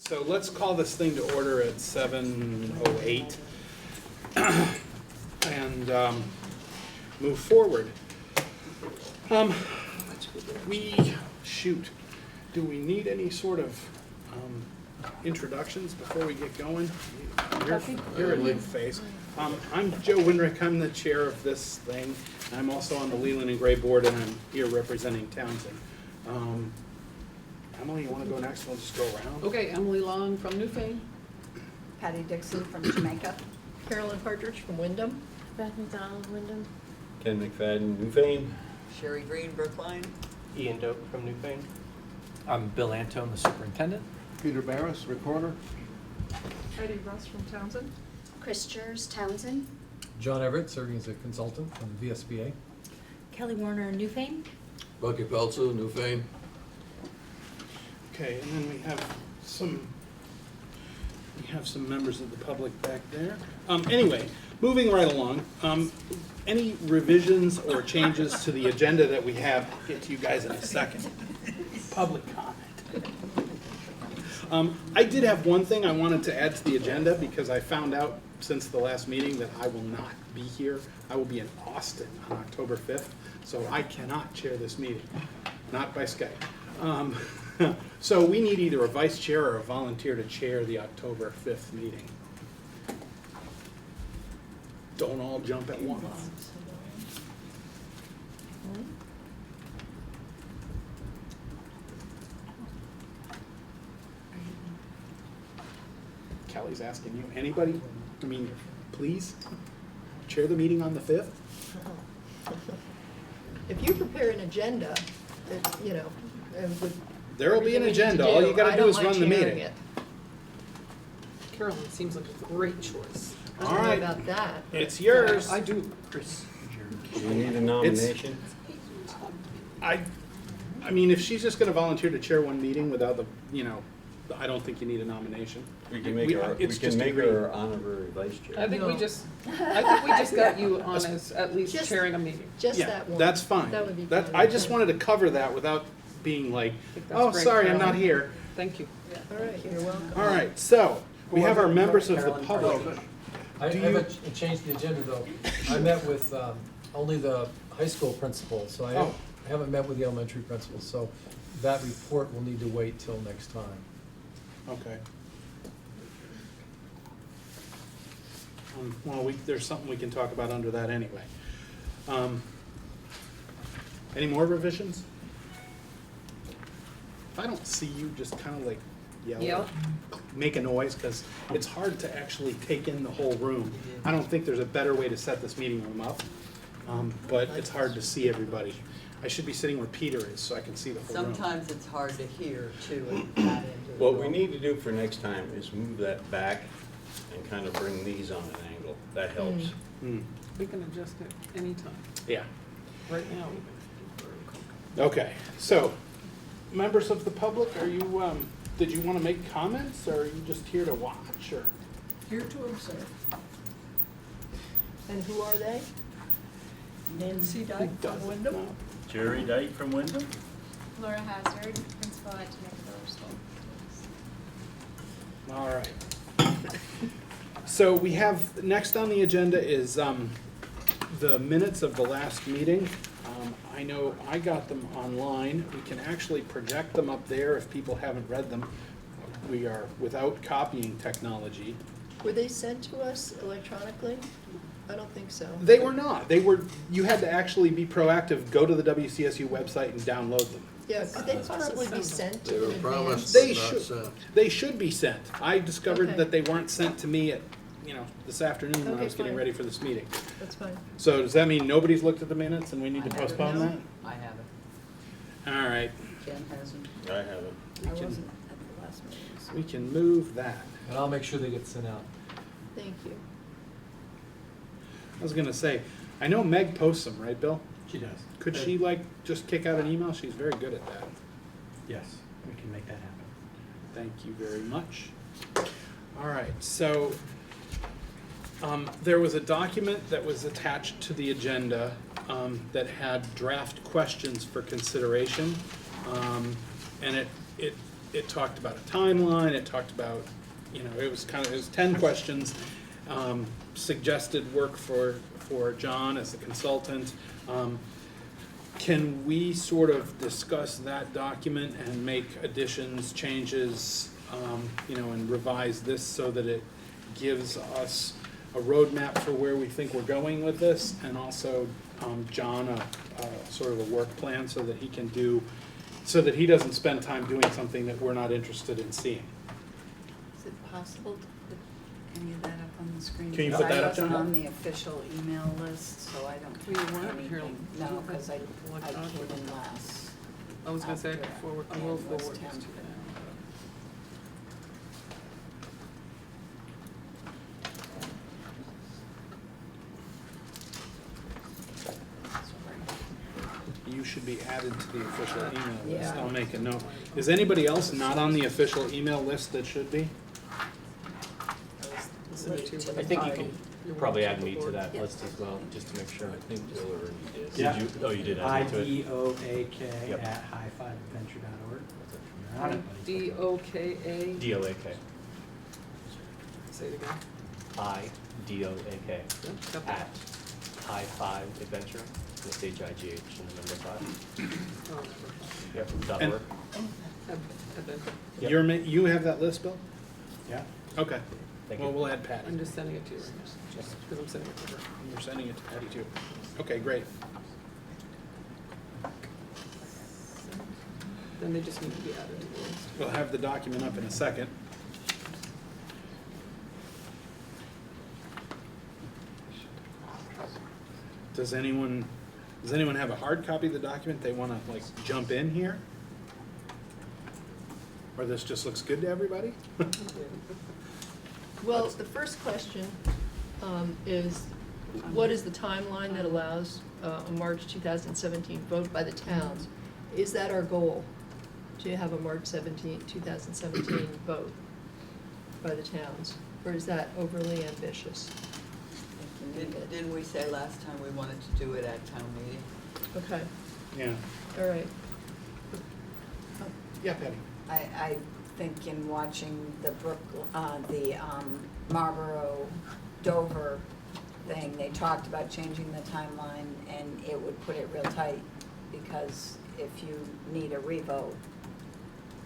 So let's call this thing to order at 7:08 and move forward. Do we need any sort of introductions before we get going? You're a new face. I'm Joe Winrick. I'm the chair of this thing. I'm also on the Leland and Gray board, and I'm here representing Townsend. Emily, you want to go next? We'll just go around. Okay, Emily Long from Newfane. Patty Dixon from Jamaica. Carolyn Partridge from Wyndham. Beth McDonald, Wyndham. Ken McFadden, Newfane. Sherry Green, Brookline. Ian Doak from Newfane. I'm Bill Antone, the superintendent. Peter Barris, recorder. Heidi Russ from Townsend. Chris Jers, Townsend. John Everett, serving as a consultant from the VSBA. Kelly Warner, Newfane. Bucky Peltzer, Newfane. Okay, and then we have some members of the public back there. Anyway, moving right along, any revisions or changes to the agenda that we have? I'll get to you guys in a second. Public comment. I did have one thing I wanted to add to the agenda because I found out since the last meeting that I will not be here. I will be in Austin on October 5th, so I cannot chair this meeting, not by Skype. So we need either a vice chair or a volunteer to chair the October 5th meeting. Don't all jump at once. Kelly's asking you. Anybody? I mean, please chair the meeting on the 5th? If you prepare an agenda, that, you know, and with There will be an everything we need agenda. to All do, you got to I do don't is mind run the chairing meeting. it. Carolyn seems like a great choice. I All don't know right. about that. but- It's yours. I do, Chris. Do we need a nomination? I mean, if she's just going to volunteer to chair one meeting without the, I don't think you need a nomination. We can make her, it's we can just make agreed. her honorary vice chair. I think we No. just got you on as at least Just- chairing a meeting. Just Yeah, that one. that's fine. That would be That, fine. I just wanted to cover that without being like, think that's oh, great, sorry, I'm not Carolyn. here. Thank you. All right, you're welcome. All right, so we have our members of the Carolyn public. Partridge. I Do haven't changed the agenda though. I met with only the high school principal, so I haven't met with the elementary principal, so that report will need to wait till next time. Okay. Well, there's something we can talk about under that anyway. Any more revisions? If I don't see you, just kind of like yell. Make a noise, because it's hard to actually take in the whole room. I don't think there's a better way to set this meeting room up, but it's hard to see everybody. I should be sitting where Peter is, so I can see the whole room. Sometimes it's hard to hear too and add into the What we room. need to do for next time is move that back and kind of bring these on an angle. That helps. Hmm. We can adjust it anytime. Yeah. Right now, even. Okay, so, members of the public, are you, did you want to make comments, or are you just here to watch, or? Here to observe. And who are they? Nancy Dyke from Wyndham. Jerry Dyke from Wyndham. Laura Hazard, principal at Jamaica Village School. All right. So we have, next on the agenda is the minutes of the last meeting. I know I got them online. We can actually project them up there if people haven't read them. We are without copying technology. Were they sent to us electronically? I don't think so. They were not. You had to actually be proactive, go to the WCSU website and download them. Yeah, could they possibly be sent They in were advance? promised They but not should. sent. They should be sent. I discovered Okay. that they weren't sent to me at, this afternoon when I Okay, was getting fine. ready for this meeting. That's fine. So does that mean nobody's looked at the minutes and we need to I haven't. postpone that? I haven't. All right, Jen hasn't. I haven't. we I can, wasn't at the last meeting. so we can move that. And I'll make sure they get sent out. Thank you. I was gonna say, I know Meg posts them, right, Bill? She does. Could she just kick out an email? She's very good at that. Yes, we can make that happen. Thank you very much. All right, so there was a document that was attached to the agenda that had draft questions for consideration. And it it talked about a timeline, it talked about, it was 10 questions, suggested work for John as the consultant. Can we sort of discuss that document and make additions, changes, and revise this so that it gives us a roadmap for where we think we're going with this, and also John a sort of a work plan so that he doesn't spend time doing something that we're not interested in seeing. Is it possible to put any of that up on the screen? Can you put that up, John? I wasn't on the official email list, so I don't We have weren't here. anything. No, because I What came document? in last. I was gonna say, After forward, I Ann will was forward this to temp. you. You should be added to the official email list. Yeah. I'll make a note. Is anybody else not on the official email list that should be? Send it to you. I think you can You probably want add to me to forward? that list as well, just to make sure. I think Bill already did. Yeah. Did you? Oh, you did add me to it? IDOAK Yep. at high5adventure.org. You're on it, buddy. D-O-K-A, DOAK. say it again. IDOAK Yep, got that. at high5adventure, with HIGH and the number 5. Oh, never. Yep, And- .org. Adventure. Yep. You have that list, Bill? Yeah. Okay. Thank Well, you. we'll add Patty. I'm just sending it to you right now, just because I'm sending it to her. We're sending it to Patty too. Okay, great. Then they just need to be added to the list. We'll have the document up in a second. Does anyone have a hard copy of the document they want to jump in here? Or this just looks good to everybody? Well, the first question is, what is the timeline that allows a March 2017 vote by the towns? Is that our goal, to have a March 2017 vote by the towns? Or is that overly ambitious? Didn't we say last time we wanted to do it at town meeting? Okay, Yeah. all right. Yeah, Patty. I think in watching the Marlboro Dover thing, they talked about changing the timeline, and it would put it real tight, because if you need a revote,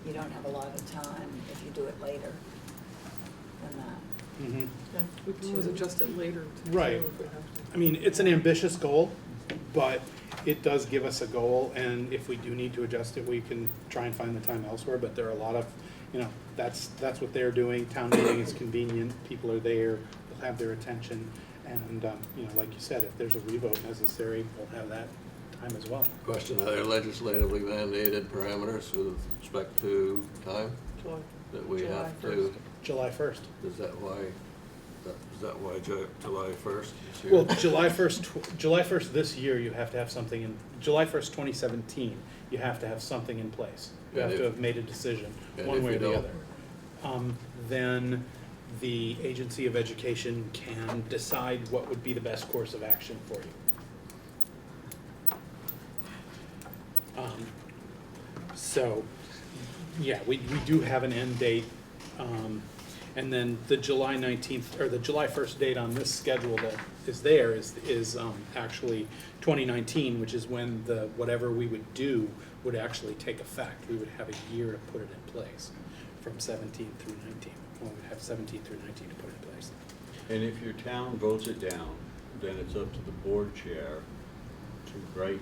you don't have a lot of time if you do it later than that. Mm-hmm. We can always adjust it later. too, Right. if we have to. I mean, it's an ambitious goal, but it does give us a goal, and if we do need to adjust it, we can try and find the time elsewhere, but there are a lot of, that's what they're doing. Town meeting is convenient, people are there, they'll have their attention, and, like you said, if there's a revote necessary, we'll have that time as well. Question, are there legislatively mandated parameters with respect to time July. that we July have to? 1st. July 1st. Is that why July 1st this year? Well, July 1st this year, you have to have something in, July 1st, 2017, you have to have something in place. You And have to if- have made a decision, and one if way or you the don't? other. Then the Agency of Education can decide what would be the best course of action for you. So, yeah, we do have an end date. And then the July 19th, or the July 1st date on this schedule that is there is actually 2019, which is when whatever we would do would actually take effect. We would have a year to put it in place, from 17 through 19. Well, we'd have 17 through 19 to put it in place. And if your town votes it down, then it's up to the board chair to write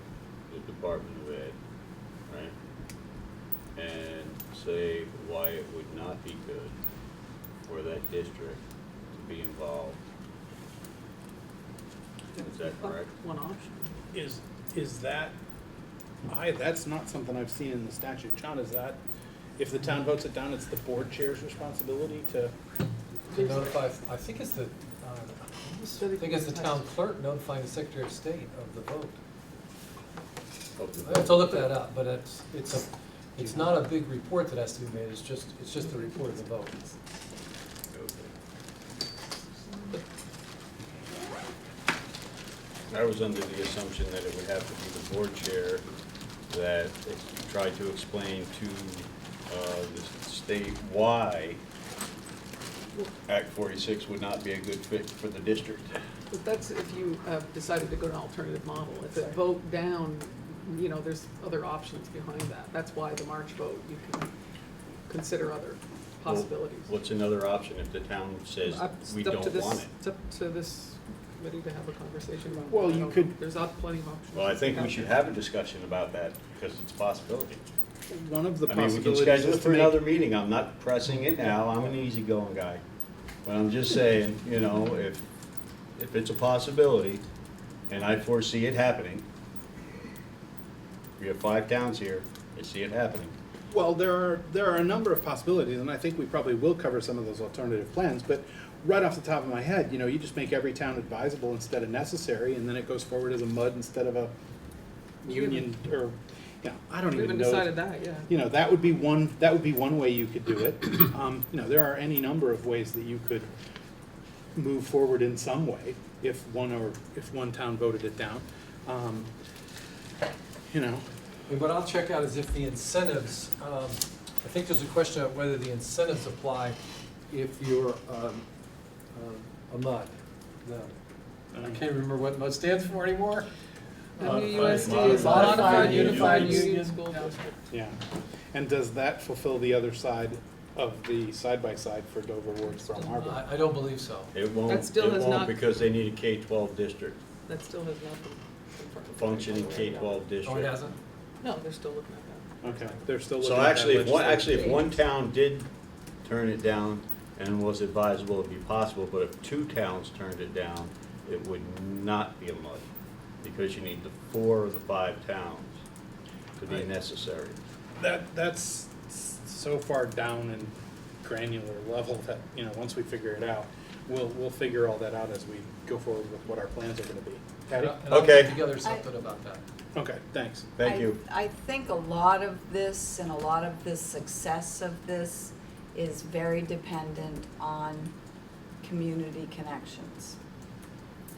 the Department of Ed, right? And say why it would not be good for that district to be involved. Is that correct? One option. Is that, that's not something I've seen in the statute. John, is that, if the town votes it down, it's the board chair's responsibility to? To notify, I think it's the town clerk notifying the Secretary of State of the vote. I have to look that up, but it's not a big report that has to be made, it's just the report of the vote. I was under the assumption that it would have to be the board chair that tried to explain to state why Act 46 would not be a good fit for the district. But that's if you have decided to go to an alternative model. If it vote down, you know, there's other options behind that. That's why the March vote, you can consider other possibilities. What's another option if the town says It's we up don't to this- want it? It's up to this committee to have a conversation about. Well, that. I you don't could- know. There's plenty of options. Well, I think we should have a discussion about that because it's a possibility. One of the I mean, we can possibilities schedule is it to for make, another meeting. I'm not pressing it now. I'm an easygoing guy. But I'm just saying, you know, if it's a possibility, and I foresee it happening, we have 5 towns here, I see it happening. well, there are a number of possibilities, and I think we probably will cover some of those alternative plans, but right off the top of my head, you know, you just make every town advisable instead of necessary, and then it goes forward as a MUD instead of a union, or, you know, I don't We even haven't know. decided that yet. You know, that would be one way you could do it. You know, there are any number of ways that you could move forward in some way if one town voted it down. You know, And what I'll check out is if the incentives, I think there's a question of whether the incentives apply if you're a MUD. No, I can't remember what MUD stands for anymore. MUSD is Modified Modified Unified Unified Union Union. School Yeah. District. yeah. And does that fulfill the other side of the side-by-side for Dover Wards from Harbor? I don't believe so. It won't, That still has not- because they need a K-12 district, That still has not been confirmed. functioning K-12 district. Oh, it hasn't? No, they're still looking at that. Okay, they're still looking So at that actually, if legislative- one town did turn it down and was advisable, it'd be possible, but if 2 towns turned it down, it would not be a MUD, because you need the 4 of the 5 towns to be Right. necessary. That's so far down in granular level that, you know, once we figure it out, we'll figure all that out as we go forward with what our plans are gonna be. Patty? And I'll Okay. put together something about that. Okay, thanks. Thank you. I think a lot of this and a lot of the success of this is very dependent on community connections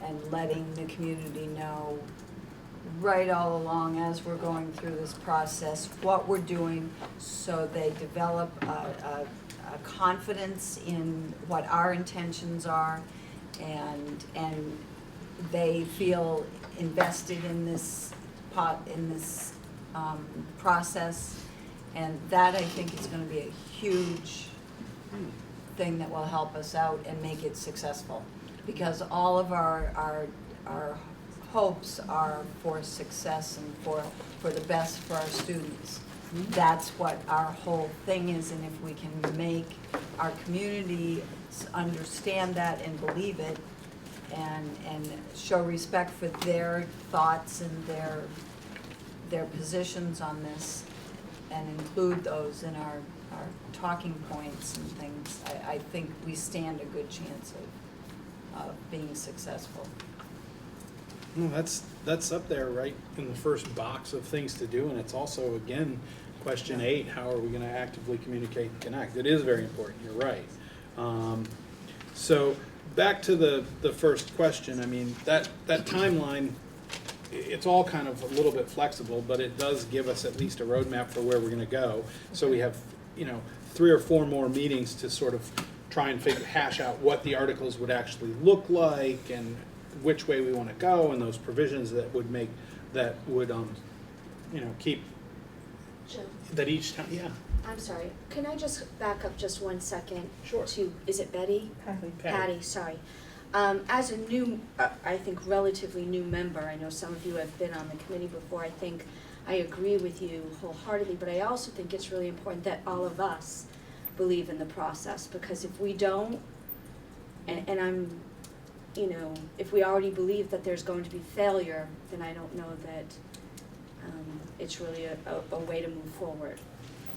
and letting the community know right all along as we're going through this process, what we're doing, so they develop a confidence in what our intentions are, and they feel invested in this process. And that, I think, is gonna be a huge thing that will help us out and make it successful. Because all of our hopes are for success and for the best for our students. That's what our whole thing is, and if we can make our community understand that and believe it, and show respect for their thoughts and their positions on this, and include those in our talking points and things, I think we stand a good chance of being successful. No, that's up there right in the first box of things to do, and it's also, again, question 8, how are we gonna actively communicate and connect? It is very important, you're right. So, back to the first question, I mean, that timeline, it's all kind of a little bit flexible, but it does give us at least a roadmap for where we're gonna go. So we have, you know, 3 or 4 more meetings to sort of try and hash out what the articles would actually look like and which way we wanna go, and those provisions that would make, that would, you know, keep, Joe, that each time, yeah. I'm sorry, can I just back up just 1 second? Sure. To, is it Betty? Patty, sorry. As a new, I think relatively new member, I know some of you have been on the committee before, I think I agree with you wholeheartedly, but I also think it's really important that all of us believe in the process, because if we don't, and I'm, you know, if we already believe that there's going to be failure, then I don't know that it's really a way to move forward.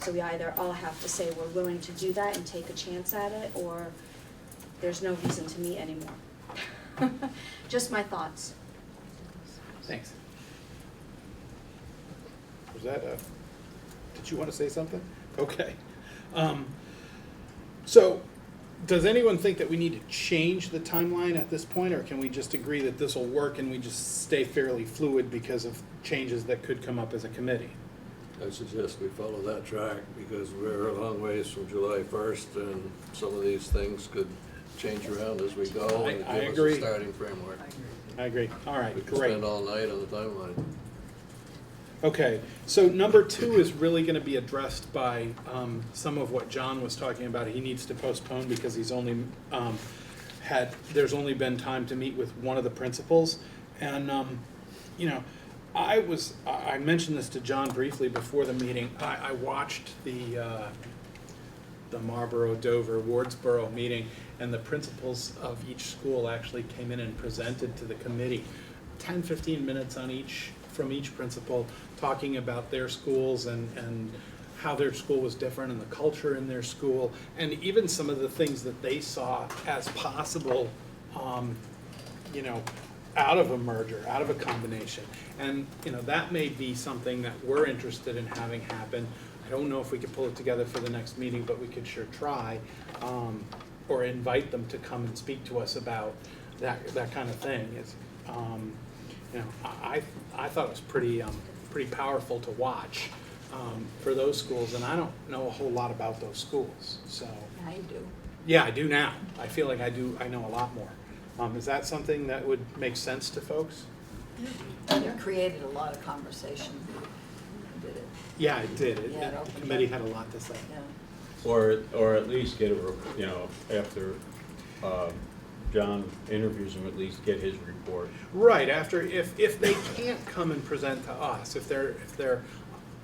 So we either all have to say we're willing to do that and take a chance at it, or there's no reason to meet anymore. Just my thoughts. Thanks. Was that did you want to say something? Okay. So, does anyone think that we need to change the timeline at this point, or can we just agree that this will work and we just stay fairly fluid because of changes that could come up as a committee? I suggest we follow that track because we're a long ways from July 1st and some of these things could change around as we go and I give us agree. a starting framework. I agree. All right, We could great. spend all night on the timeline. Okay, so number 2 is really gonna be addressed by, some of what John was talking about. He needs to postpone because he's only, there's only been time to meet with one of the principals. And, you know, I mentioned this to John briefly before the meeting. I watched the Marlboro, Dover, Wardsboro meeting, and the principals of each school actually came in and presented to the committee. 10, 15 minutes on from each principal, talking about their schools and how their school was different and the culture in their school, and even some of the things that they saw as possible, you know, out of a merger, out of a combination. And, you know, that may be something that we're interested in having happen. I don't know if we could pull it together for the next meeting, but we could sure try, or invite them to come and speak to us about that kind of thing. It's, you know, I thought it was pretty powerful to watch, for those schools, and I don't know a whole lot about those schools, so. Now you do. Yeah, I do now. I feel like I know a lot more. Is that something that would make sense to folks? It created a lot of conversation, did it? Yeah, it did. Yeah, it The opened committee up. had a lot to say. Yeah. Or at least get you know, after John interviews him, at least get his report. Right, after, if they can't come and present to us, if they're,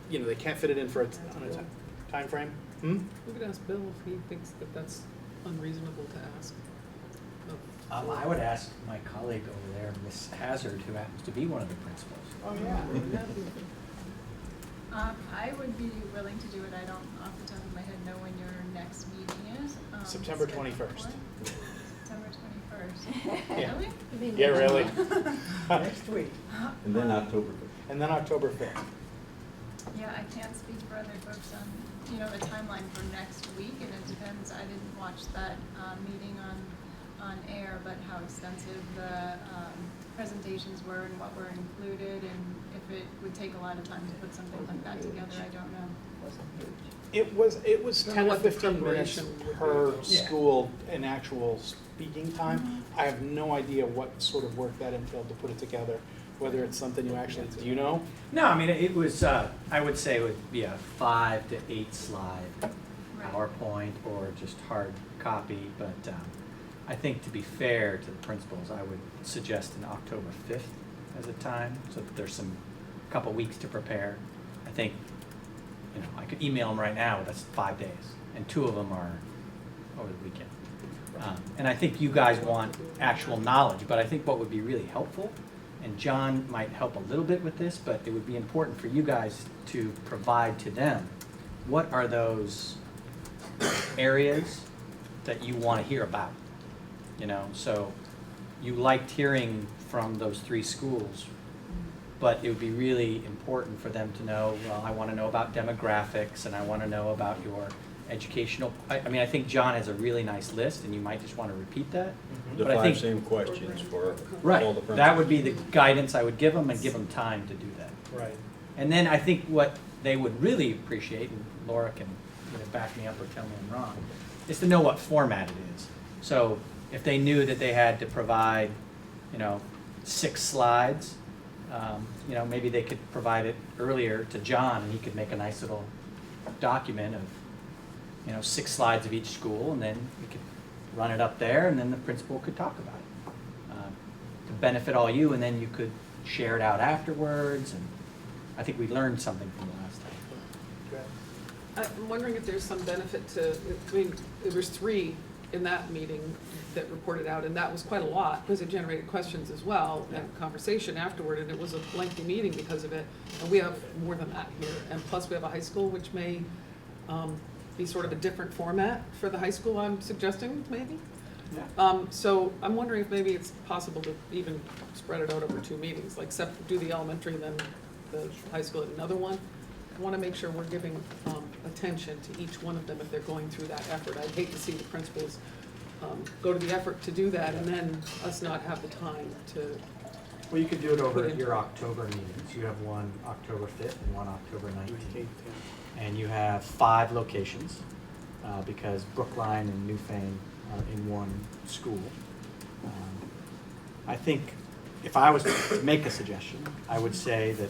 you know, they can't fit it in for on a time frame. Hmm? We could ask Bill if he thinks that that's unreasonable to ask. I would ask my colleague over there, Miss Hazard, who happens to be one of the principals. Oh, yeah. I would be willing to do it. I don't, off the top of my head, know when your next meeting is. September scheduled 21st. for. September 21st. Yeah. Really? Yeah, really. Next week. And then October. And then October 5th. Yeah, I can't speak for other folks on, you know, the timeline for next week, and it depends. I didn't watch that meeting on air, but how extensive the presentations were and what were included, and if it would take a lot of time to put something like that together, I don't know. Wasn't huge. It was Don't know 10 or what the 15 minutes preparation would per be. Yeah. school in actual speaking time. I have no idea what sort of work that entailed to put it together, whether it's something you actually, do you know? No, I mean, it was, I would say it would be a 5 to 8 slide Right. PowerPoint or just hard copy, but I think to be fair to the principals, I would suggest an October 5th as a time, so that there's a couple weeks to prepare. I think, you know, I could email them right now, that's 5 days, and 2 of them are over the weekend. And I think you guys want actual knowledge, but I think what would be really helpful, and John might help a little bit with this, but it would be important for you guys to provide to them, what are those areas that you want to hear about? You know, so you liked hearing from those 3 schools, but it would be really important for them to know, well, I want to know about demographics and I want to know about your educational, I mean, I think John has a really nice list and you might just want to repeat that. The But I 5 think- same questions for all the Right, principals. that would be the guidance I would give them and give them time to do that. Right. And then I think what they would really appreciate, and Laura can back me up or tell me I'm wrong, is to know what format it is. So if they knew that they had to provide, 6 slides, maybe they could provide it earlier to John and he could make a nice little document of, 6 slides of each school, and then we could run it up there and then the principal could talk about it to benefit all you, and then you could share it out afterwards, and I think we learned something from the last time. I'm wondering if there's some benefit to, I mean, there was 3 in that meeting that reported out, and that was quite a lot, because it generated questions as well, and conversation afterward, and it was a lengthy meeting because of it. And we have more than that here, and plus we have a high school, which may be sort of a different format for the high school, I'm suggesting, maybe? So I'm wondering if maybe it's possible to even spread it out over 2 meetings, like Sept do the elementary, then the high school at another one. I want to make sure we're giving attention to each one of them if they're going through that effort. I'd hate to see the principals go to the effort to do that and then us not have the time to Well, you could do it over your October meetings. You have one October 5th and one October 19th. And you have 5 locations, because Brookline and Newfane are in one school. I think if I was to make a suggestion, I would say that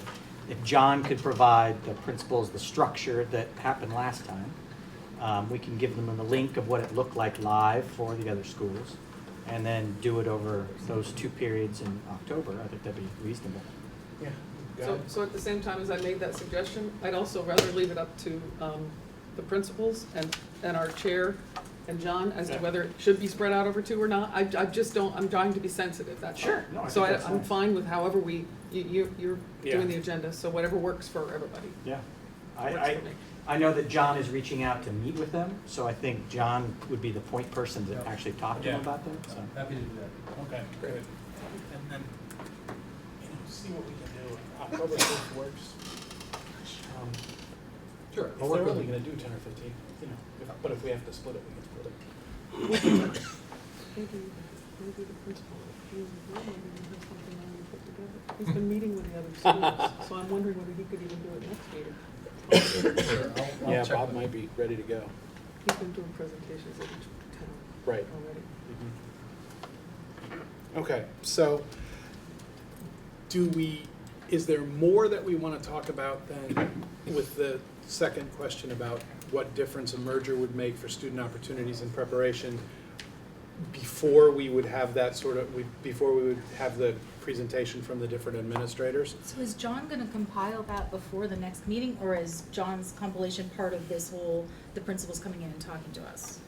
if John could provide the principals the structure that happened last time, we can give them the link of what it looked like live for the other schools, and then do it over those 2 periods in October. I think that'd be reasonable. Yeah. So at the same time as I made that suggestion, I'd also rather leave it up to the principals and our chair and John as to whether it should be spread out over 2 or not. I just don't, I'm trying to be sensitive, that's all. Sure. No, I So think that's I'm fine. fine with however you're Yeah. doing the agenda, so whatever works for everybody. Yeah. Works for me. I know that John is reaching out to meet with them, so I think John would be the point person to actually talk to them about them, so. Happy to do that. Okay, great. And then, see what we can do. October 5th works. Sure. If they're only gonna do 10 or 15, but if we have to split it, we can split it. Maybe the principal, maybe he has something already put together. He's been meeting with the other schools, so I'm wondering whether he could even do it next meeting. Sure, I'll Yeah, check Bob with might be ready to go. He's been doing presentations at each town Right. already. Okay, so is there more that we want to talk about then with the second question about what difference a merger would make for student opportunities in preparation before we would have before we would have the presentation from the different administrators? So is John gonna compile that before the next meeting, or is John's compilation part of this whole, the principals coming in and talking to us?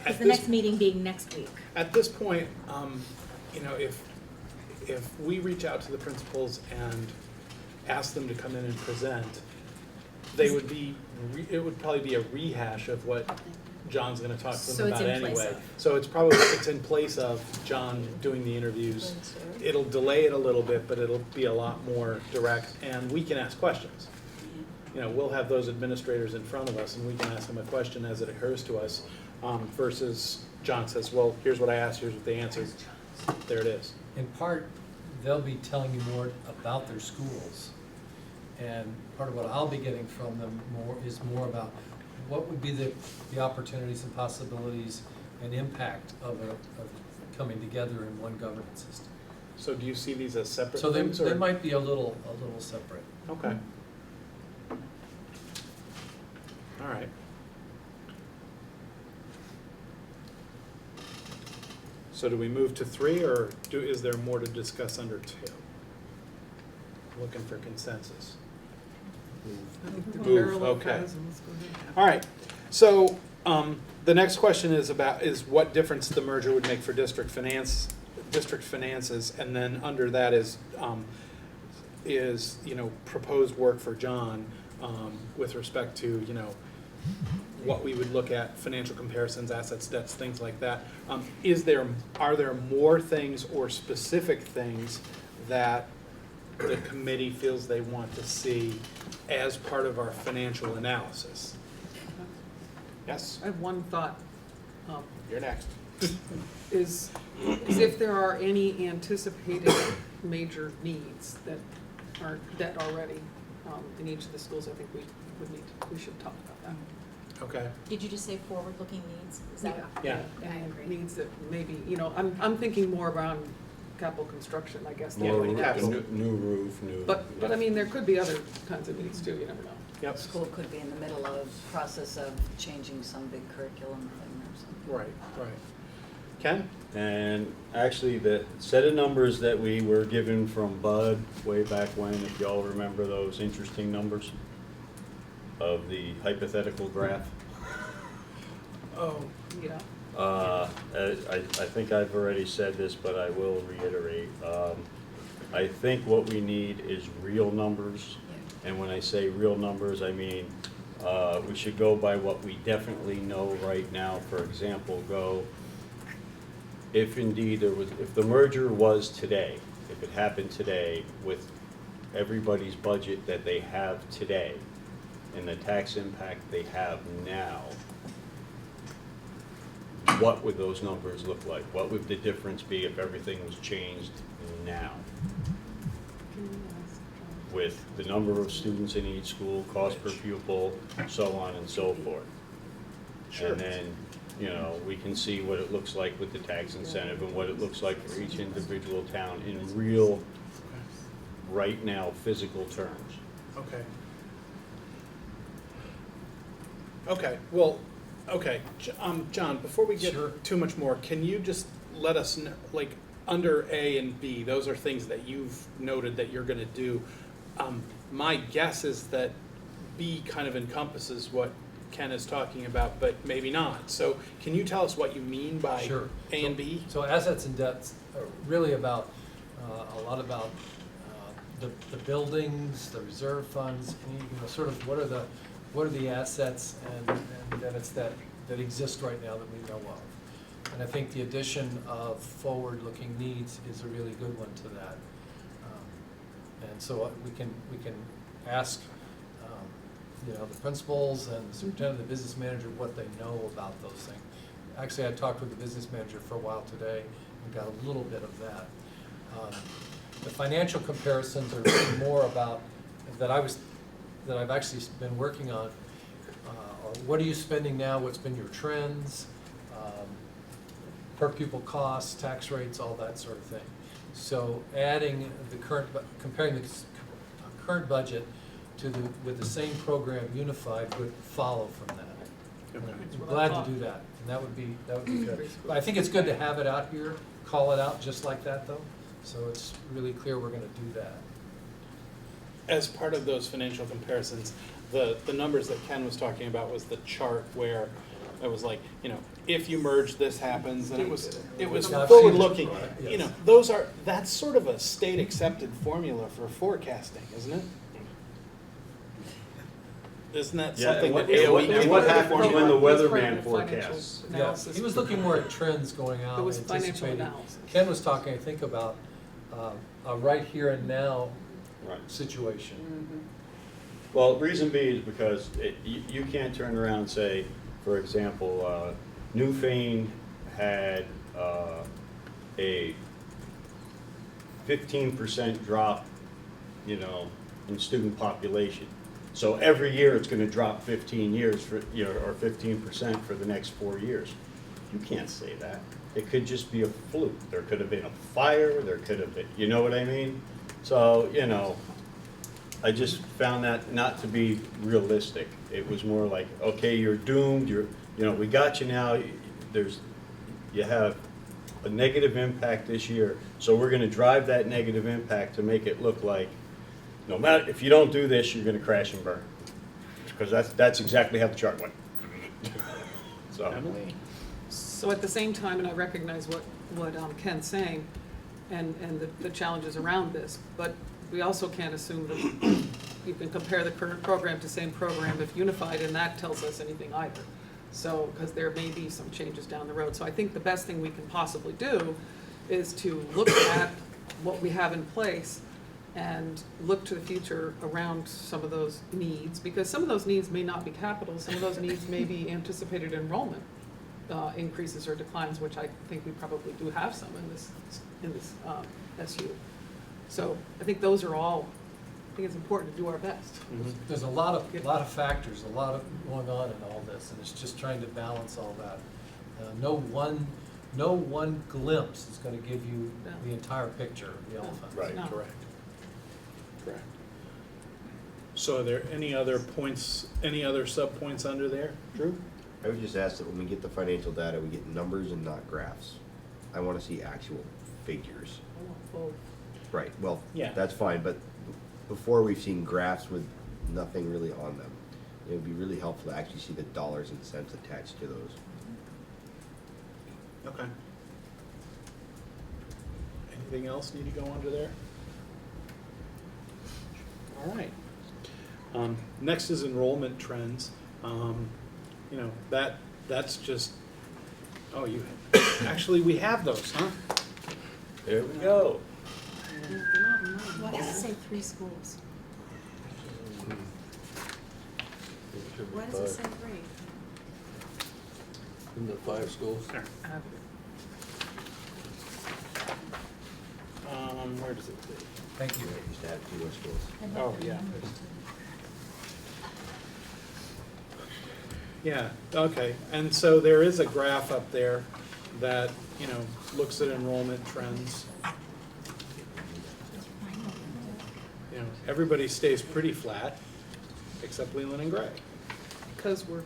Is the next meeting being next week? At this point, if we reach out to the principals and ask them to come in and present, it would probably be a rehash of what John's gonna talk to So them it's about in place anyway. of. So it's in place of John doing the interviews. It'll delay it a little bit, but it'll be a lot more direct, and we can ask questions. We'll have those administrators in front of us, and we can ask them a question as it occurs to us, versus John says, well, here's what I asked, here's what they answered. There it is. In part, they'll be telling you more about their schools. And part of what I'll be getting from them is more about what would be the opportunities and possibilities and impact of coming together in one governance system. So do you see these as separate So things? they or- might be a little separate. Okay. All right. So do we move to 3, or is there more to discuss under 2? Looking for consensus. Move, Parallel okay. paths, and let's go ahead. All right, so the next question is what difference the merger would make for district finances, and then under that is proposed work for John with respect to what we would look at, financial comparisons, assets, debts, things like that. Are there more things or specific things that the committee feels they want to see as part of our financial analysis? Yes, I have one thought. you're next. Is if there are any anticipated major needs that aren't already in each of the schools, I think we should talk about that. Okay. Did you just say forward-looking needs? Is that? Yeah. I Any agree. needs that maybe, I'm thinking more around capital construction, I guess. Yeah, More we have to- new roof, new. But I mean, there could be other kinds of needs too, you never know. Yep. School could be in the middle of process of changing some big curriculum thing or something. Right. Ken? And actually, the set of numbers that we were given from Bud way back when, if y'all remember those interesting numbers of the hypothetical graph. Oh. Yeah. I think I've already said this, but I will reiterate. I think what we need is real numbers. And when I say real numbers, I mean, we should go by what we definitely know right now. For example, if indeed if the merger was today, if it happened today with everybody's budget that they have today and the tax impact they have now, what would those numbers look like? What would the difference be if everything was changed now? With the number of students in each school, cost per pupil, so on and so forth. Sure. And then, you know, we can see what it looks like with the tax incentive and what it looks like for each individual town in real, right now, physical terms. Okay. Okay, well, okay, John, before we get Sure. too much more, can you just let us know, like, under A and B, those are things that you've noted that you're gonna do. My guess is that B kind of encompasses what Ken is talking about, but maybe not. So can you tell us what you mean by Sure. A and B? So assets and debts are really about, a lot about the buildings, the reserve funds, and, you know, sort of what are the assets and debits that exist right now that we know of. And I think the addition of forward-looking needs is a really good one to that. And so we can ask, you know, the principals and the superintendent, the business manager, what they know about those things. Actually, I talked with the business manager for a while today and got a little bit of that. The financial comparisons are really more about, that I've actually been working on, are what are you spending now, what's been your trends, per pupil costs, tax rates, all that sort of thing. So adding the comparing the current budget with the same program unified would follow from that. Okay. I'm glad to do that, and that would be good. But I think it's good to have it out here, call it out just like that though, so it's really clear we're gonna do that. As part of those financial comparisons, the numbers that Ken was talking about was the chart where it was like, you know, if you merge, this happens, and it was Yeah, I've seen it. forward-looking. Yes. You know, that's sort of a state-accepted formula for forecasting, isn't it? Isn't that Yeah, something that and AOE what came what up with? happens when the Those part weatherman of the financial forecasts? Yeah, analysis. he was looking more at trends going out. It was financial anticipating. analysis. Ken was talking, I think, about a right here and now Right. situation. Well, reason B is because you can't turn around and say, for example, Newfane had a 15% drop, you know, in student population. So every year it's going to drop 15 years for, you know, or 15% for the next 4 years. You can't say that. It could just be a fluke. There could have been a fire. There could have been, you know what I mean? So, you know, I just found that not to be realistic. It was more like, okay, you're doomed. You know, we got you now. You have a negative impact this year. So we're going to drive that negative impact to make it look like, no matter, if you don't do this, you're going to crash and burn. Because that's exactly how the chart went. So. Emily? So at the same time, and I recognize what Ken's saying, and the challenges around this, but we also can't assume that you can compare the current program to same program if unified, and that tells us anything either. So, because there may be some changes down the road. So I think the best thing we can possibly do is to look at what we have in place and look to the future around some of those needs, because some of those needs may not be capital, some of those needs may be anticipated enrollment increases or declines, which I think we probably do have some in this SU. So I think those are all, I think it's important to do our best. There's a lot of factors, a lot of going on in all this, and it's just trying to balance all that. No one glimpse is going to give you the entire picture of the elephant. Right. No. Correct. So are there any other points, any other sub-points under there? Drew? I would just ask that when we get the financial data, we get numbers and not graphs. I want to see actual figures. Right, well, Yeah. that's fine, but before we've seen graphs with nothing really on them. It would be really helpful to actually see the dollars and cents attached to those. Okay. Anything else need to go under there? All right. Next is enrollment trends. You know, that's just, oh, actually, we have those, huh? There we go. Why does it say 3 schools? Why does it say 3? In the 5 schools? There. Where does it be? Thank you. I used to have 2 more schools. Oh, yeah. Yeah, okay, and so there is a graph up there that, you know, looks at enrollment trends. You know, everybody stays pretty flat, except Leland and Gray. Because we're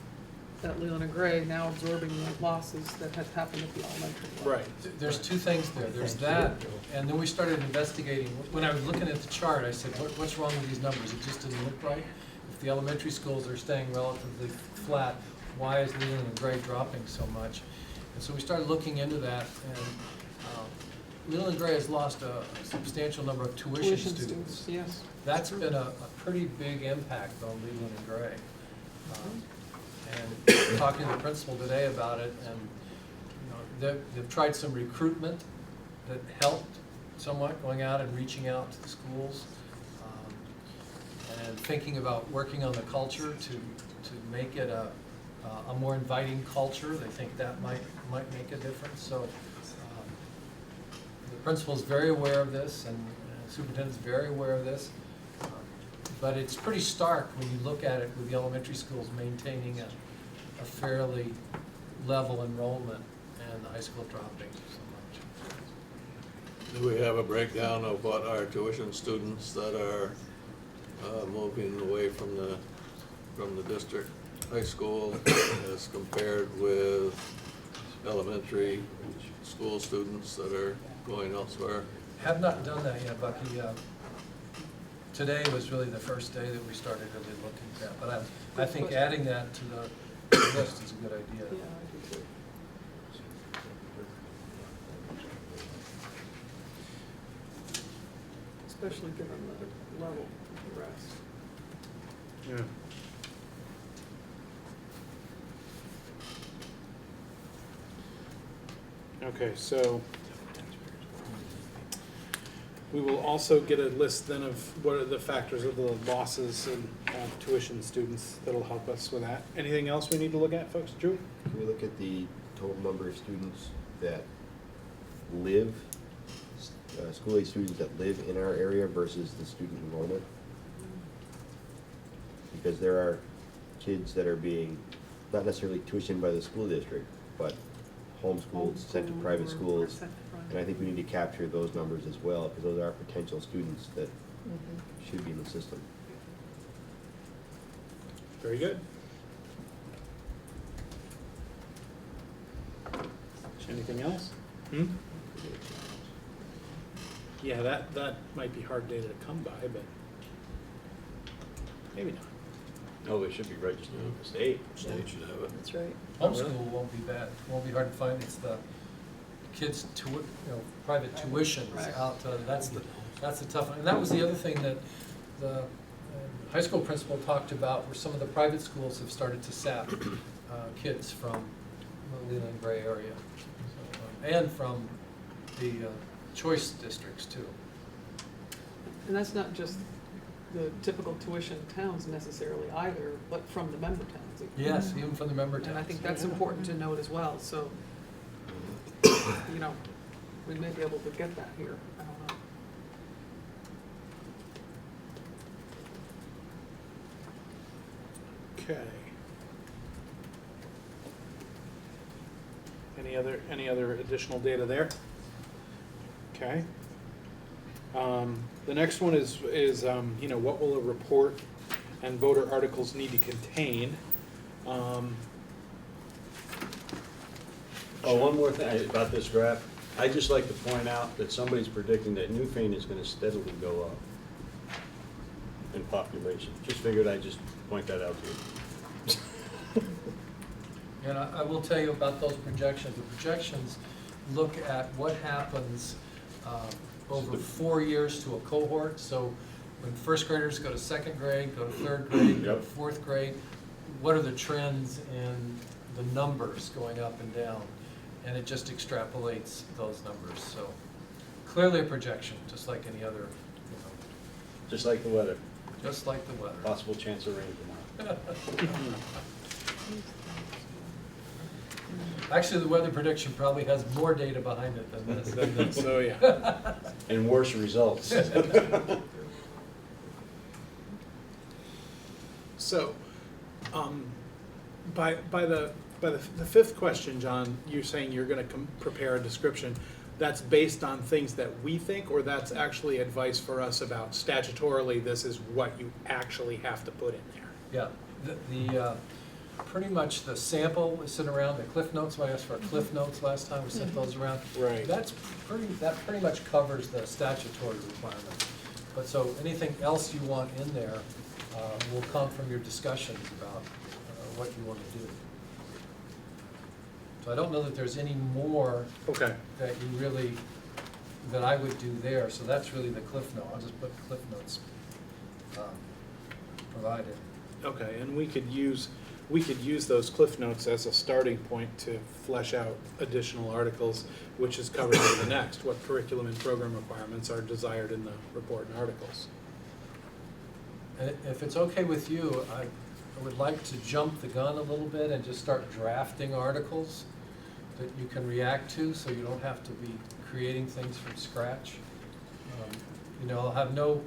at Leland and Gray now absorbing the losses that had happened at the elementary level. Right. There's two things there. There's that, and then we started investigating. When I was looking at the chart, I said, what's wrong with these numbers? It just didn't look right. If the elementary schools are staying relatively flat, why is Leland and Gray dropping so much? And so we started looking into that, and Leland and Gray has lost a substantial number of tuition students. Yes. That's been a pretty big impact on Leland and Gray. And talking to the principal today about it, and you know, they've tried some recruitment that helped somewhat, going out and reaching out to the schools, and thinking about working on the culture to make it a more inviting culture. They think that might make a difference. So the principal's very aware of this, and the superintendent's very aware of this. But it's pretty stark when you look at it with the elementary schools maintaining a fairly level enrollment and the high school dropping so much. Do we have a breakdown of what our tuition students that are moving away from the district high school as compared with elementary school students that are going elsewhere? Have not done that yet, Bucky. Today was really the first day that we started really looking at that, but I think adding that to the list is a good idea. Yeah, I do too. Especially given the level of the rest. Yeah. Okay, so we will also get a list then of what are the factors of the losses in tuition students that'll help us with that. Anything else we need to look at, folks? Drew? Can we look at the total number of students that live, school-age students that live in our area versus the student enrollment? Because there are kids that are being, not necessarily tuitioned by the school district, but homeschooled, sent to private schools. And I think we need to capture those numbers as well, because those are potential students that should be in the system. Very good. Anything else? Yeah, that might be hard data to come by, but maybe not. No, they should be registered with the state. State should have it. That's right. Homeschool won't be bad, won't be hard to find. It's the kids' private tuitions out, that's the tough one. And that was the other thing that the high school principal talked about, where some of the private schools have started to sap kids from the Leland and Gray area. So, and from the choice districts too. And that's not just the typical tuition towns necessarily either, but from the member towns. Yes, even from the member towns. And I think that's important to note as well, so, you know, we may be able to get that here, I don't know. Okay. Any other additional data there? Okay. The next one is you know, what will a report and voter articles need to contain? Oh, one more thing about this graph. I'd just like to point out that somebody's predicting that Newfane is gonna steadily go up in population. Just figured I'd just point that out to you. And I will tell you about those projections. The projections look at what happens over 4 years to a cohort. So when first graders go to second grade, go to third grade, go to fourth grade, what are the trends in the numbers going up and down? And it just extrapolates those numbers. So clearly a projection, just like any other, Just like the weather. just like the weather. Possible chance of rain tomorrow. Actually, the weather prediction probably has more data behind it than this. So, yeah. And worse results. So, by the fifth question, John, you're saying you're gonna prepare a description. That's based on things that we think, or that's actually advice for us about statutorily, this is what you actually have to put in there? Yeah, pretty much the sample is sent around, the cliff notes, I asked for cliff notes last time, we sent those around. Right. That pretty much covers the statutory requirements. But so anything else you want in there will come from your discussions about what you want to do. So I don't know that there's any more Okay. that I would do there, so that's really the cliff note, I'll just put cliff notes provided. Okay, and we could use those cliff notes as a starting point to flesh out additional articles, which is covered in the next, what curriculum and program requirements are desired in the report and articles. And if it's okay with you, I would like to jump the gun a little bit and just start drafting articles that you can react to, so you don't have to be creating things from scratch. I'll have no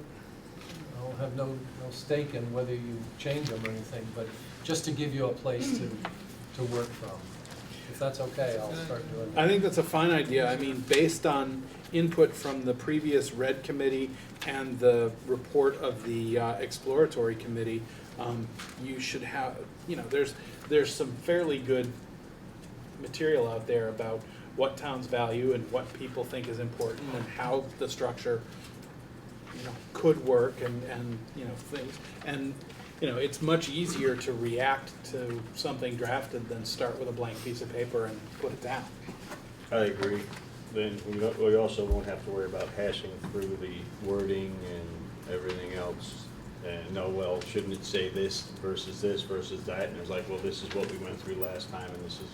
stake in whether you change them or anything, but just to give you a place to work from. If that's okay, I'll start doing that. I think that's a fine idea. I mean, based on input from the previous RED committee and the report of the exploratory committee, you should have, there's some fairly good material out there about what towns value and what people think is important and how the structure, could work and things. And, it's much easier to react to something drafted than start with a blank piece of paper and put it down. I agree. Then we also won't have to worry about hashing through the wording and everything else. And shouldn't it say this versus that? And it's like, well, this is what we went through last time and this is,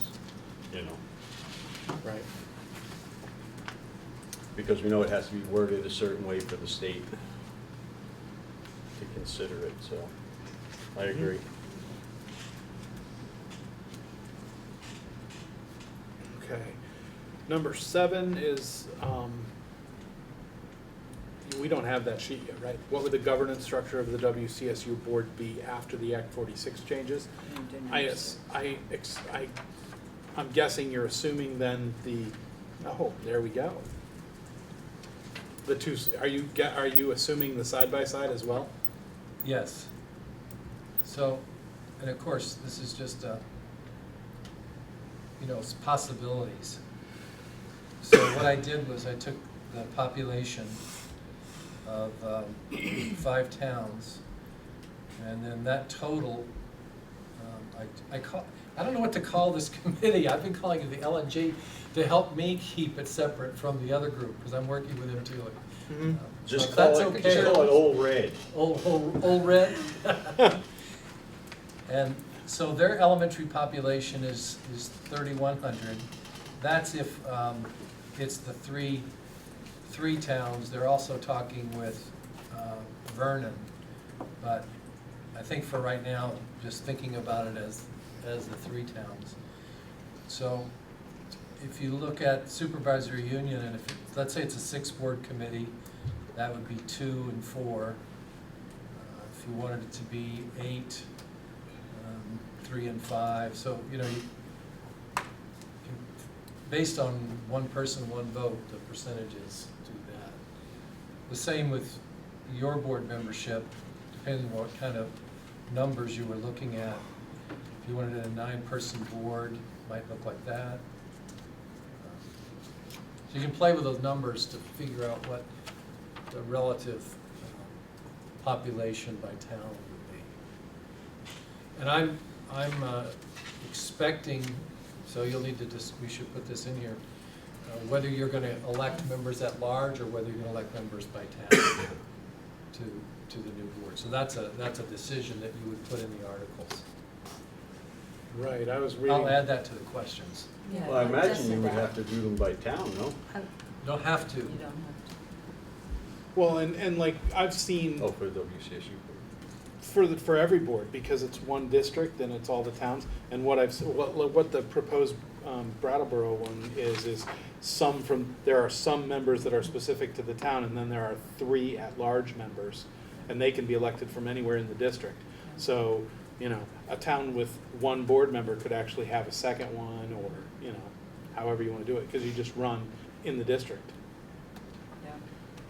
Right. Because we know it has to be worded a certain way for the state to consider it, so I agree. Okay. Number 7 is, we don't have that sheet yet, right? What would the governance structure of the WCSU board be after the Act 46 changes? I'm guessing you're assuming then there we go. The two, are you assuming the side-by-side as well? Yes. So, and of course, this is just, it's possibilities. So what I did was I took the population of 5 towns, and then that total, I don't know what to call this committee. I've been calling it the LNG to help me keep it separate from the other group, because I'm working with them too. Just call it Old Red. Old Red. And so their elementary population is 3,100. That's if it's the three towns. They're also talking with Vernon, but I think for right now, just thinking about it as the 3 towns. So if you look at supervisory union, and let's say it's a 6-board committee, that would be 2 and 4. If you wanted it to be 8, 3 and 5. So, based on one person, one vote, the percentages do that. The same with your board membership, depending on what kind of numbers you were looking at. If you wanted a 9-person board, it might look like that. So you can play with those numbers to figure out what the relative population by town would be. And I'm expecting, so you'll need to we should put this in here, whether you're going to elect members at large or whether you're going to elect members by town to the new board. So that's a decision that you would put in the articles. Right, I was reading. I'll add that to the questions. Yeah, Well, I it does imagine say you would that. have to do them by town, no? You don't have to. You don't have to. Well, and like I've seen Oh, for the WCSU. For every board, because it's one district and it's all the towns. And what what the proposed Brattleboro one is there are some members that are specific to the town, and then there are 3 at-large members, and they can be elected from anywhere in the district. So, you know, a town with 1 board member could actually have a second one, or, you know, however you want to do it, because you just run in the district. Yeah.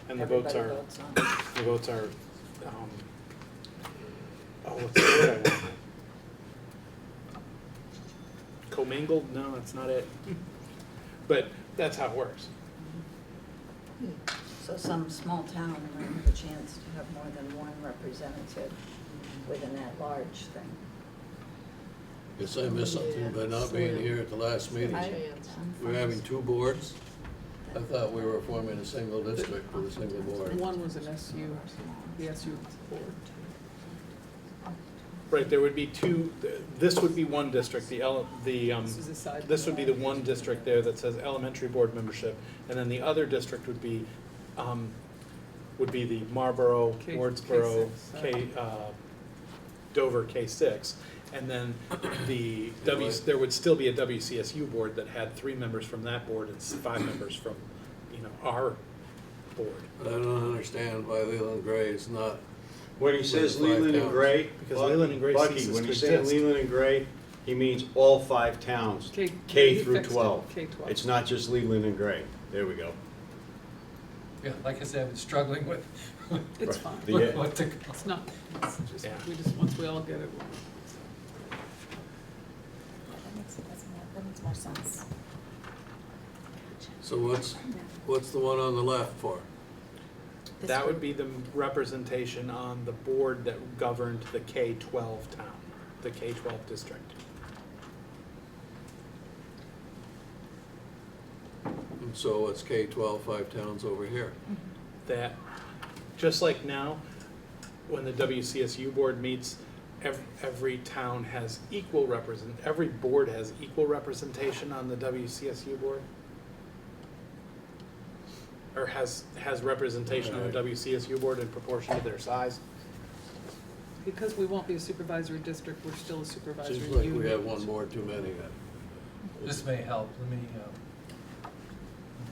And the Everybody votes are, votes on it. the votes are, what's the word I want? Commingled? No, that's not it. But that's how it works. So some small town might have a chance to have more than 1 representative with an at-large thing. Guess I missed something by not being here at the last meeting. We're having 2 boards? I thought we were forming a single district with a single board. One was an SU, the SU board. Right, there would be 2, this would be one district, This is a side. this would be the one district there that says elementary board membership, and then the other district would be the Marlboro, K- Wardsboro, K6, Dover K6, and then there would still be a WCSU board that had 3 members from that board and 5 members from, you know, our board. But I don't understand why Leland Gray is not. When he says Leland and Gray, Because Leland and Gray Bucky, ceases when to he's saying exist. Leland and Gray, he means all 5 towns, K K through fixed it, 12. K-12. It's not just Leland and Gray. There we go. Yeah, like I said, I've been struggling with. It's Right. fine. The- What to. It's not, it's just, Yeah. once we all get it, That makes more sense. So what's the one on the left for? That would be the representation on the board that governed the K-12 town, the K-12 district. And so it's K-12, 5 towns over here. That, just like now, when the WCSU board meets, every town has every board has equal representation on the WCSU board? Or has representation on the WCSU board in proportion to their size? because we won't be a supervisory district, we're still a supervisory Seems union. like we have one board too many. This may help, let me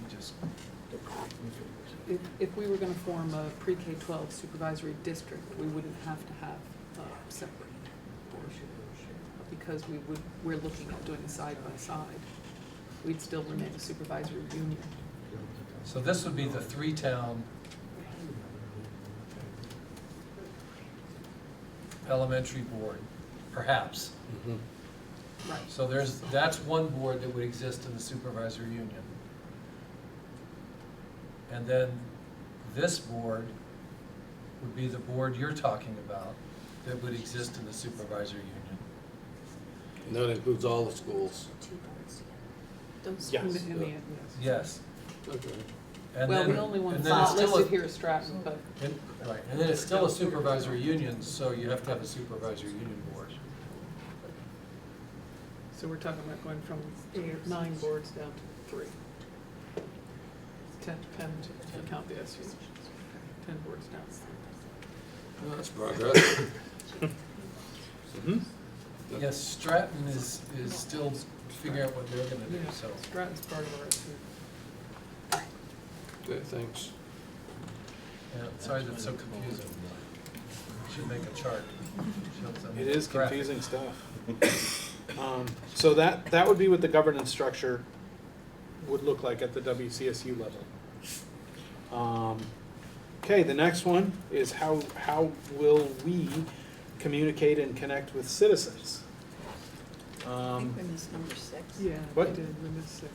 just, If we were gonna form a pre-K-12 supervisory district, we wouldn't have to have a separate board. Because we're looking at doing a side-by-side. We'd still remain a supervisory union. so this would be the 3-town elementary board, perhaps. Right. So that's one board that would exist in the supervisory union. And then this board would be the board you're talking about that would exist in the supervisory union. And that includes all the schools. Yes. In the end, yes. Yes. Okay. And Well, then- the only one and that's then it's not still listed a- here is Stratton, but Right, and then it's still a supervisory union, so you have to have a supervisory union board. so we're talking about going from 9 boards down to 3. 10 if you count the SU. 10 boards down. Well, that's progress. Yes, Stratton is still figuring out what they're gonna do, Yeah, so. Stratton's part of our SU. Okay, thanks. Yeah, sorry that's so confusing. Should make a chart. Shows them It is graphic. confusing stuff. So that would be what the governance structure would look like at the WCSU level. Okay, the next one is how will we communicate and connect with citizens? I think we missed number 6. Yeah, What? we did, we missed 6.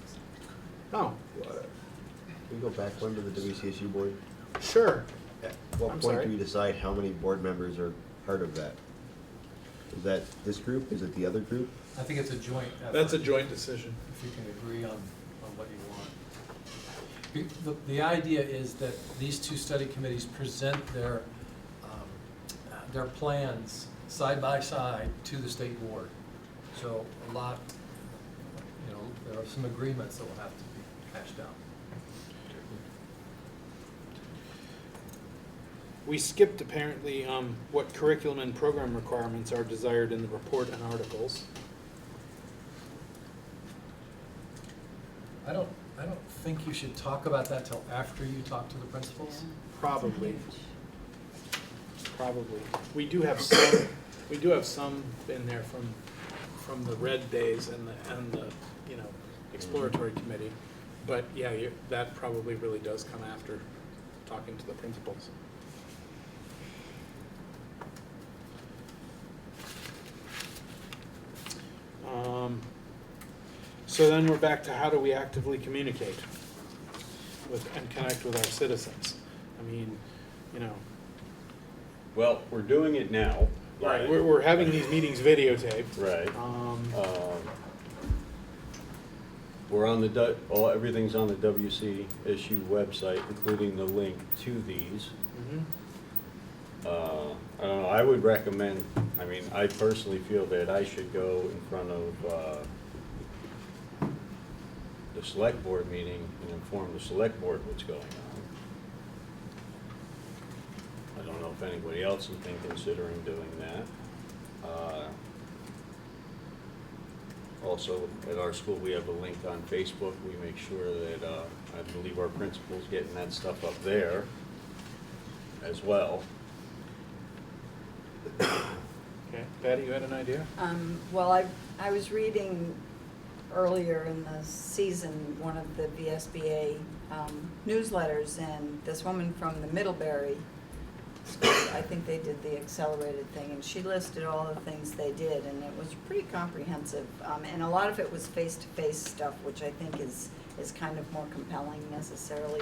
Oh, Can we go back one to the WCSU board? sure. At what I'm point sorry? do we decide how many board members are part of that? Is that this group? Is it the other group? I think it's a joint effort. That's a joint decision. If you can agree on what you want. The idea is that these 2 study committees present their plans side by side to the state board. So a lot, there are some agreements that will have to be hashed out. We skipped apparently, what curriculum and program requirements are desired in the report and articles. I don't think you should talk about that till after you talk to the principals. Probably. We do have some in there from the red days and the, you know, exploratory committee. But yeah, that probably really does come after talking to the principals. So then we're back to how do we actively communicate with and connect with our citizens? I mean, you know. Well, we're doing it now. Right, we're having these meetings videotaped. Right. We're on the, everything's on the WCSU website, including the link to these. I don't know, I would recommend, I mean, I personally feel that I should go in front of the select board meeting and inform the select board what's going on. I don't know if anybody else has been considering doing that. Also, at our school, we have a link on Facebook. We make sure that, I believe our principal's getting that stuff up there as well. Okay, Patty, you had an idea? Well, I was reading earlier in the season one of the VSBA newsletters, and this woman from the Middlebury school, I think they did the accelerated thing, and she listed all the things they did, and it was pretty comprehensive. And a lot of it was face-to-face stuff, which I think is kind of more compelling necessarily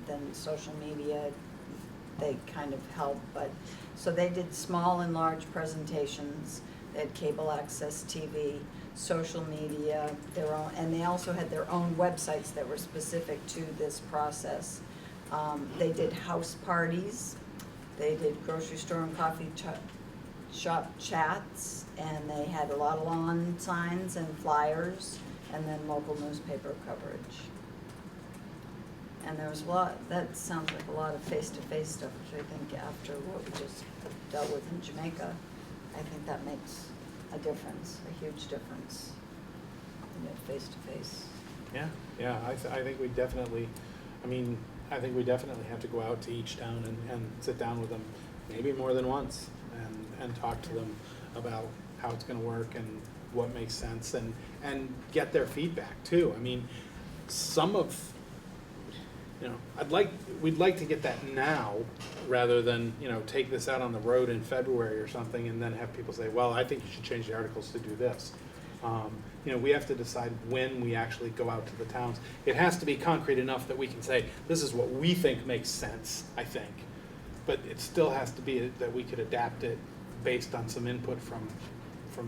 than social media. They kind of help, but, so they did small and large presentations. They had cable access TV, social media, their own, and they also had their own websites that were specific to this process. They did house parties, they did grocery store and coffee shop chats, and they had a lot of lawn signs and flyers, and then local newspaper coverage. And there was a lot, that sounds like a lot of face-to-face stuff, which I think after what we just dealt with in Jamaica, I think that makes a difference, a huge difference, you know, face-to-face. Yeah, I think we definitely, I think we definitely have to go out to each town and sit down with them, maybe more than once, and talk to them about how it's gonna work and what makes sense, and get their feedback too. I mean, some of, you know, we'd like to get that now, rather than, you know, take this out on the road in February or something and then have people say, well, I think you should change the articles to do this. You know, we have to decide when we actually go out to the towns. It has to be concrete enough that we can say, this is what we think makes sense, I think. But it still has to be that we could adapt it based on some input from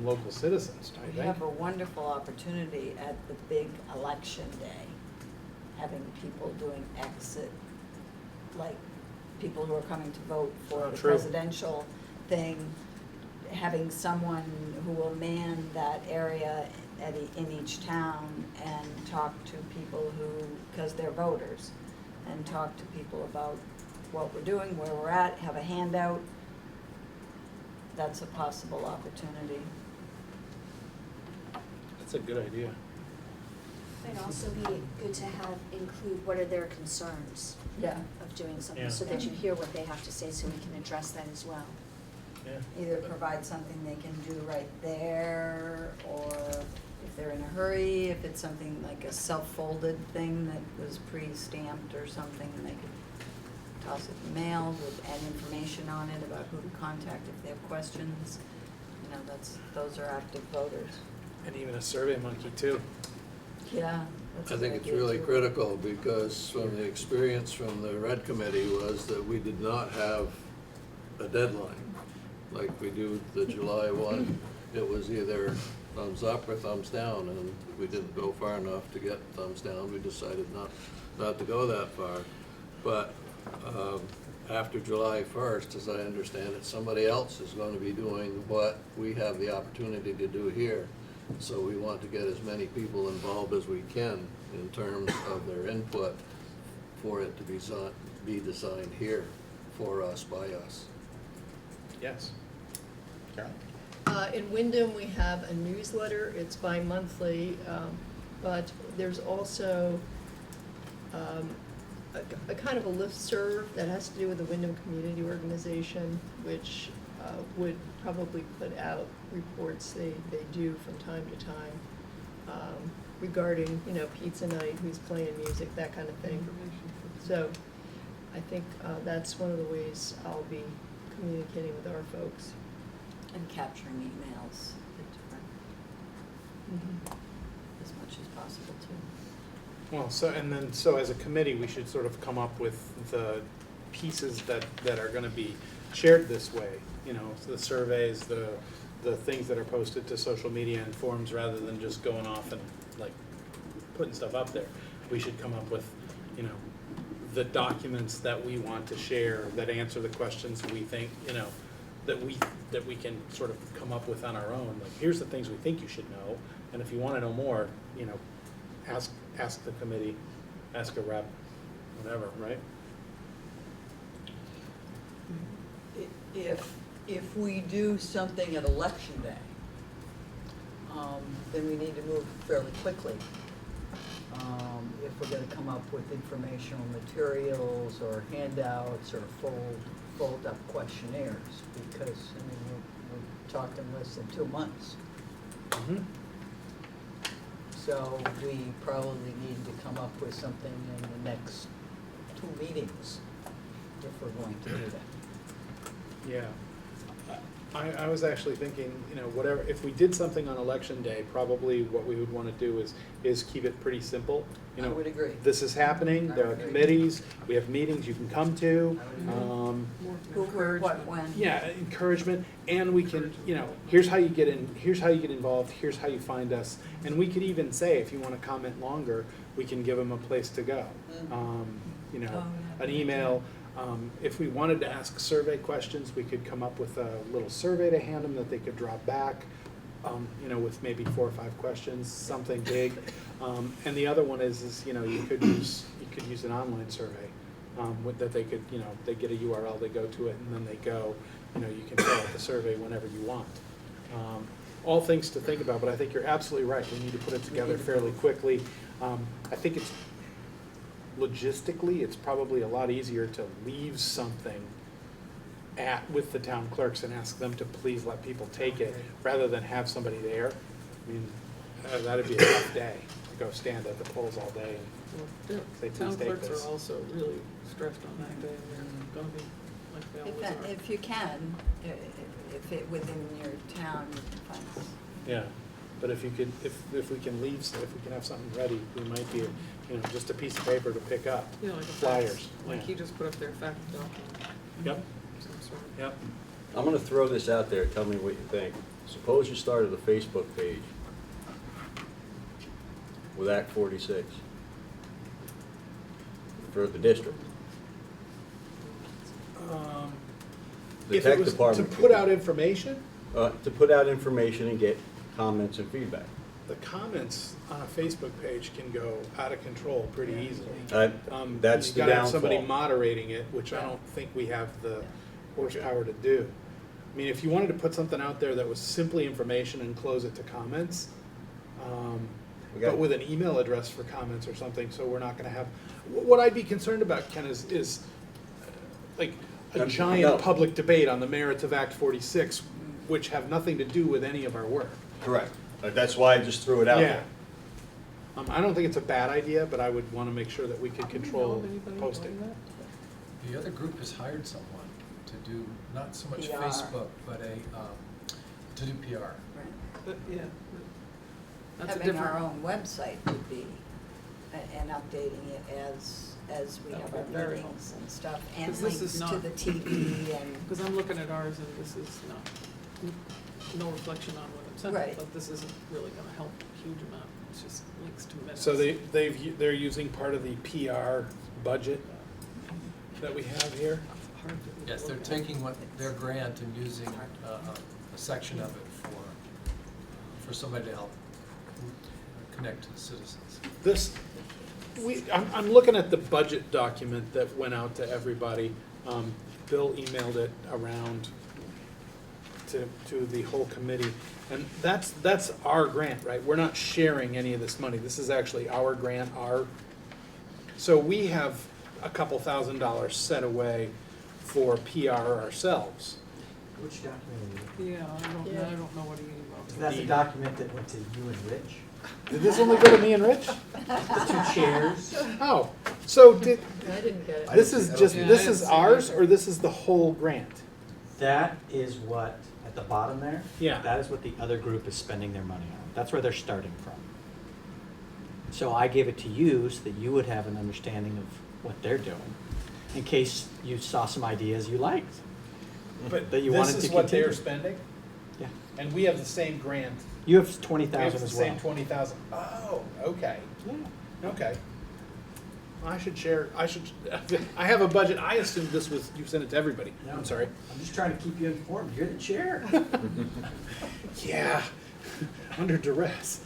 local citizens, I think. We have a wonderful opportunity at the big election day, having people doing exit, like people who are coming to vote for the presidential thing, having someone who will man that area in each town and talk to people who, because they're voters, and talk to people about what we're doing, where we're at, have a handout. That's a possible opportunity. That's a good idea. It'd also be good to include what are their concerns Yeah. of doing something, Yeah. so that you hear what they have to say, so we can address that as well. Yeah. Either provide something they can do right there, or if they're in a hurry, if it's something like a self-folded thing that was pre-stamped or something, and they could toss it in the mail with add information on it about who to contact if they have questions. You know, those are active voters. And even a survey monkey too. Yeah. that's a I think good it's idea, really too. critical, because from the experience from the Red Committee was that we did not have a deadline like we do the July one. It was either thumbs up or thumbs down, and we didn't go far enough to get thumbs down. We decided not to go that far. But after July 1st, as I understand it, somebody else is going to be doing what we have the opportunity to do here. So we want to get as many people involved as we can in terms of their input for it to be designed here for us, by us. Yes. Carol? In Wyndham, we have a newsletter, it's bi-monthly, but there's also a kind of a listserv that has to do with the Wyndham Community Organization, which would probably put out reports they do from time to time regarding, pizza night, who's playing music, that kind of thing. So I think that's one of the ways I'll be communicating with our folks. And capturing emails at different, as much as possible too. Well, so as a committee, we should sort of come up with the pieces that are gonna be shared this way. The surveys, the things that are posted to social media and forums, rather than just going off and like putting stuff up there. We should come up with, the documents that we want to share that answer the questions we think, that we can sort of come up with on our own. Like, here's the things we think you should know, and if you want to know more, ask the committee, ask a rep, whatever, right? If we do something at election day, then we need to move fairly quickly. If we're gonna come up with informational materials or handouts or fold up questionnaires, because, we're talking less than 2 months. Mm-hmm. So we probably need to come up with something in the next 2 meetings if we're going to do that. Yeah. I was actually thinking, whatever, if we did something on election day, probably what we would want to do is keep it pretty simple. I would agree. This is happening, there are committees, we have meetings you can come to. Who, where, what, when. Yeah, encouragement, and we can, here's how you get involved, here's how you find us. And we could even say, if you want to comment longer, we can give them a place to go. An email. If we wanted to ask survey questions, we could come up with a little survey to hand them that they could drop back, with maybe 4 or 5 questions, something big. And the other one is you could use an online survey that they could, they get a URL, they go to it, and then they go, you can fill out the survey whenever you want. All things to think about, but I think you're absolutely right. We need to put it together fairly quickly. I think it's logistically, it's probably a lot easier to leave something with the town clerks and ask them to please let people take it, rather than have somebody there. I mean, that'd be a tough day, to go stand at the polls all day and say, please Town take clerks this. are also really stressed on that day, and they're gonna be like they always are. If you can, if it within your town funds. Yeah, but if we can have something ready, we might be, just a piece of paper to pick up. Like a Flyers. fax, like Yeah. he just put up their fact document. Yep, Some sort of. yep. I'm gonna throw this out there, tell me what you think. Suppose you started a Facebook page with Act 46 for the district. The If tech it was to department put out information, to put out information and get comments and feedback. the comments on a Facebook page can go out of control pretty easily. That's You the gotta have somebody downfall. moderating it, which I don't think we have the horsepower to do. I mean, if you wanted to put something out there that was simply information and close it to comments, but with an email address for comments or something, so we're not gonna have, what I'd be concerned about, Ken, is like a No. giant public debate on the merits of Act 46, which have nothing to do with any of our work. Correct. That's why I just threw it out Yeah. there. I don't think it's a bad idea, but I would want to make sure that we could Do you know control of anybody posting. doing that? The other group has hired someone to do, not so much PR. Facebook, but to do PR. Right. But, yeah. That's a Having different. our own website would be, and updating it as we That have would our be very meetings and stuff, and 'Cause this links is to not- the TV and. Because I'm looking at ours and this is no reflection on what I'm saying, Right. but this isn't really gonna help a huge amount. It's just links to minutes. So they're using part of the PR budget that we have here? Hard to Yes, they're look at. taking their grant and using a section of it for somebody to help connect to the citizens. I'm looking at the budget document that went out to everybody. Bill emailed it around to the whole committee. And that's our grant, right? We're not sharing any of this money. This is actually our grant, so we have a couple $1,000s set away for PR ourselves. Which document are you? Yeah, I don't know what he emailed. That's the document that went to you and Rich? Did this only go to me and Rich? The two chairs? Oh, so I didn't get it. this is just, Yeah, this I didn't is see it ours, either. or this is the whole grant? That is what, at the bottom there? Yeah. That is what the other group is spending their money on. That's where they're starting from. So I gave it to you so that you would have an understanding of what they're doing, in case you saw some ideas you liked. But That you wanted this to is what they're continue. spending? Yeah. And we have the same grant? You have We have 20,000 the as well. same 20,000? Oh, okay. Yeah. Okay. I should share, I have a budget, I assumed this was, you sent it to everybody. No. I'm sorry. I'm just trying to keep you informed. You're the chair. Yeah, under duress.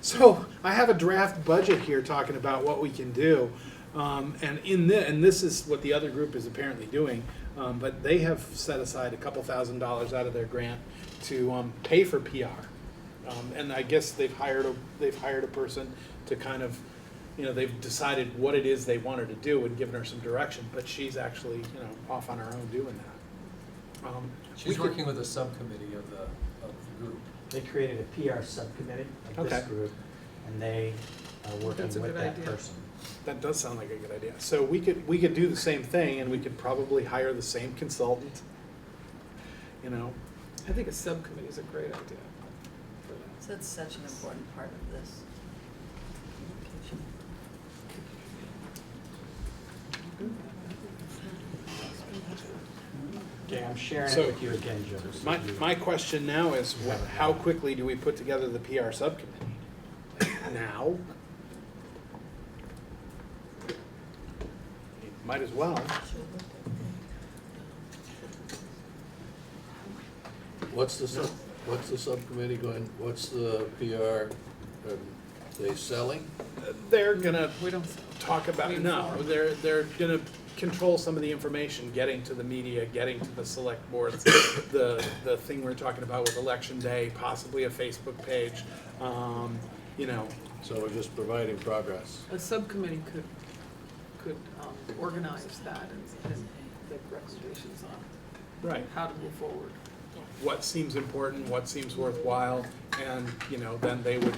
So I have a draft budget here talking about what we can do. And and this is what the other group is apparently doing, but they have set aside a couple $1,000s out of their grant to pay for PR. And I guess they've hired a person to kind of, they've decided what it is they want her to do and given her some direction, but she's actually, off on her own doing that. She's working with a subcommittee of the group. They created a PR subcommittee of this Okay. group, and they are working That's a with good that idea. person. That does sound like a good idea. So we could do the same thing, and we could probably hire the same consultant. I think a subcommittee is a great idea for that. So that's such an important part of this. Okay, I'm sharing So, it with you again, Joe. so you- My question now is, how quickly do we put together the PR subcommittee? Now? Might as well. What's the subcommittee going, what's the PR, are they selling? They're gonna We don't. talk about, We no, inform. they're gonna control some of the information, getting to the media, getting to the select boards, the thing we're talking about with Election Day, possibly a Facebook page, So we're just providing progress. A subcommittee could organize that and make recommendations on Right. how to move forward. What seems important, what seems worthwhile, and, then they would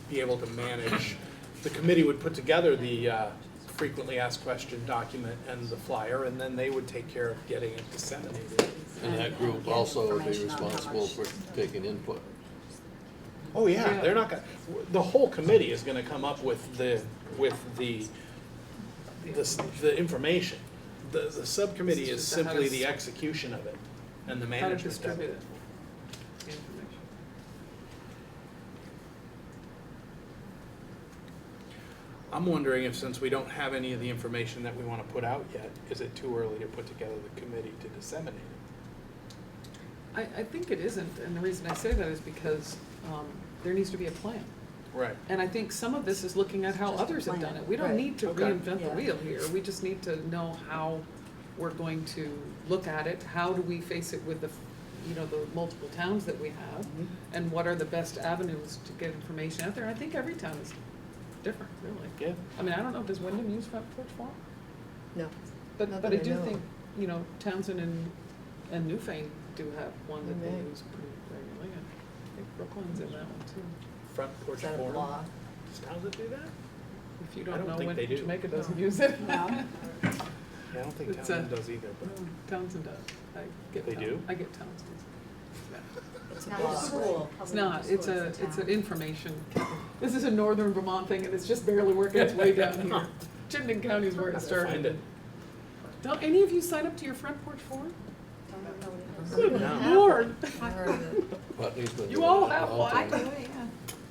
be able to manage. The committee would put together the frequently asked question document and the flyer, and then they would take care of getting it disseminated. And that group Get also would be information on how responsible much- for taking input. Oh, yeah, Yeah. they're not gonna, the whole committee is gonna come up with the information. The subcommittee is It's just how simply to the s- execution of it and the How to management of distribute it. it, the information. I'm wondering if, since we don't have any of the information that we wanna put out yet, is it too early to put together the committee to disseminate it? I think it isn't, and the reason I say that is because there needs to be a plan. Right. And I think some of this is looking at how Just a others have plan. done it. We don't Right. need to Okay. reinvent the Yeah. wheel here. We just need to know how we're going to look at it. How do we face it with the multiple towns that we have? Mhm. And what are the best avenues to get information out there? I think every town is different, really. Yeah. I mean, I don't know, does Wyndham use Front Porch Forum? No. But Not I that I do know think, Townsend and Newfane do have one that they Right. use pretty regularly. And I think Brookline's in that one too. Front porch Is that a forum. blog? Does Townsend do that? If you I don't don't know think when they do. Jamaica doesn't use it. No. Yeah, I don't think It's Townsend does either, but. Townsend does. I get They do? I get Townsend's. Yeah. It's a Not blog. a school. It's not, it's an information. This is a northern Vermont thing and it's just barely working its way down here. Chittenden County is where it We'll started. find it. Don't any of you sign up to your Front Porch Forum? Don't know what it is. Good No. Lord. Putney's been You doing all it have all one. the time.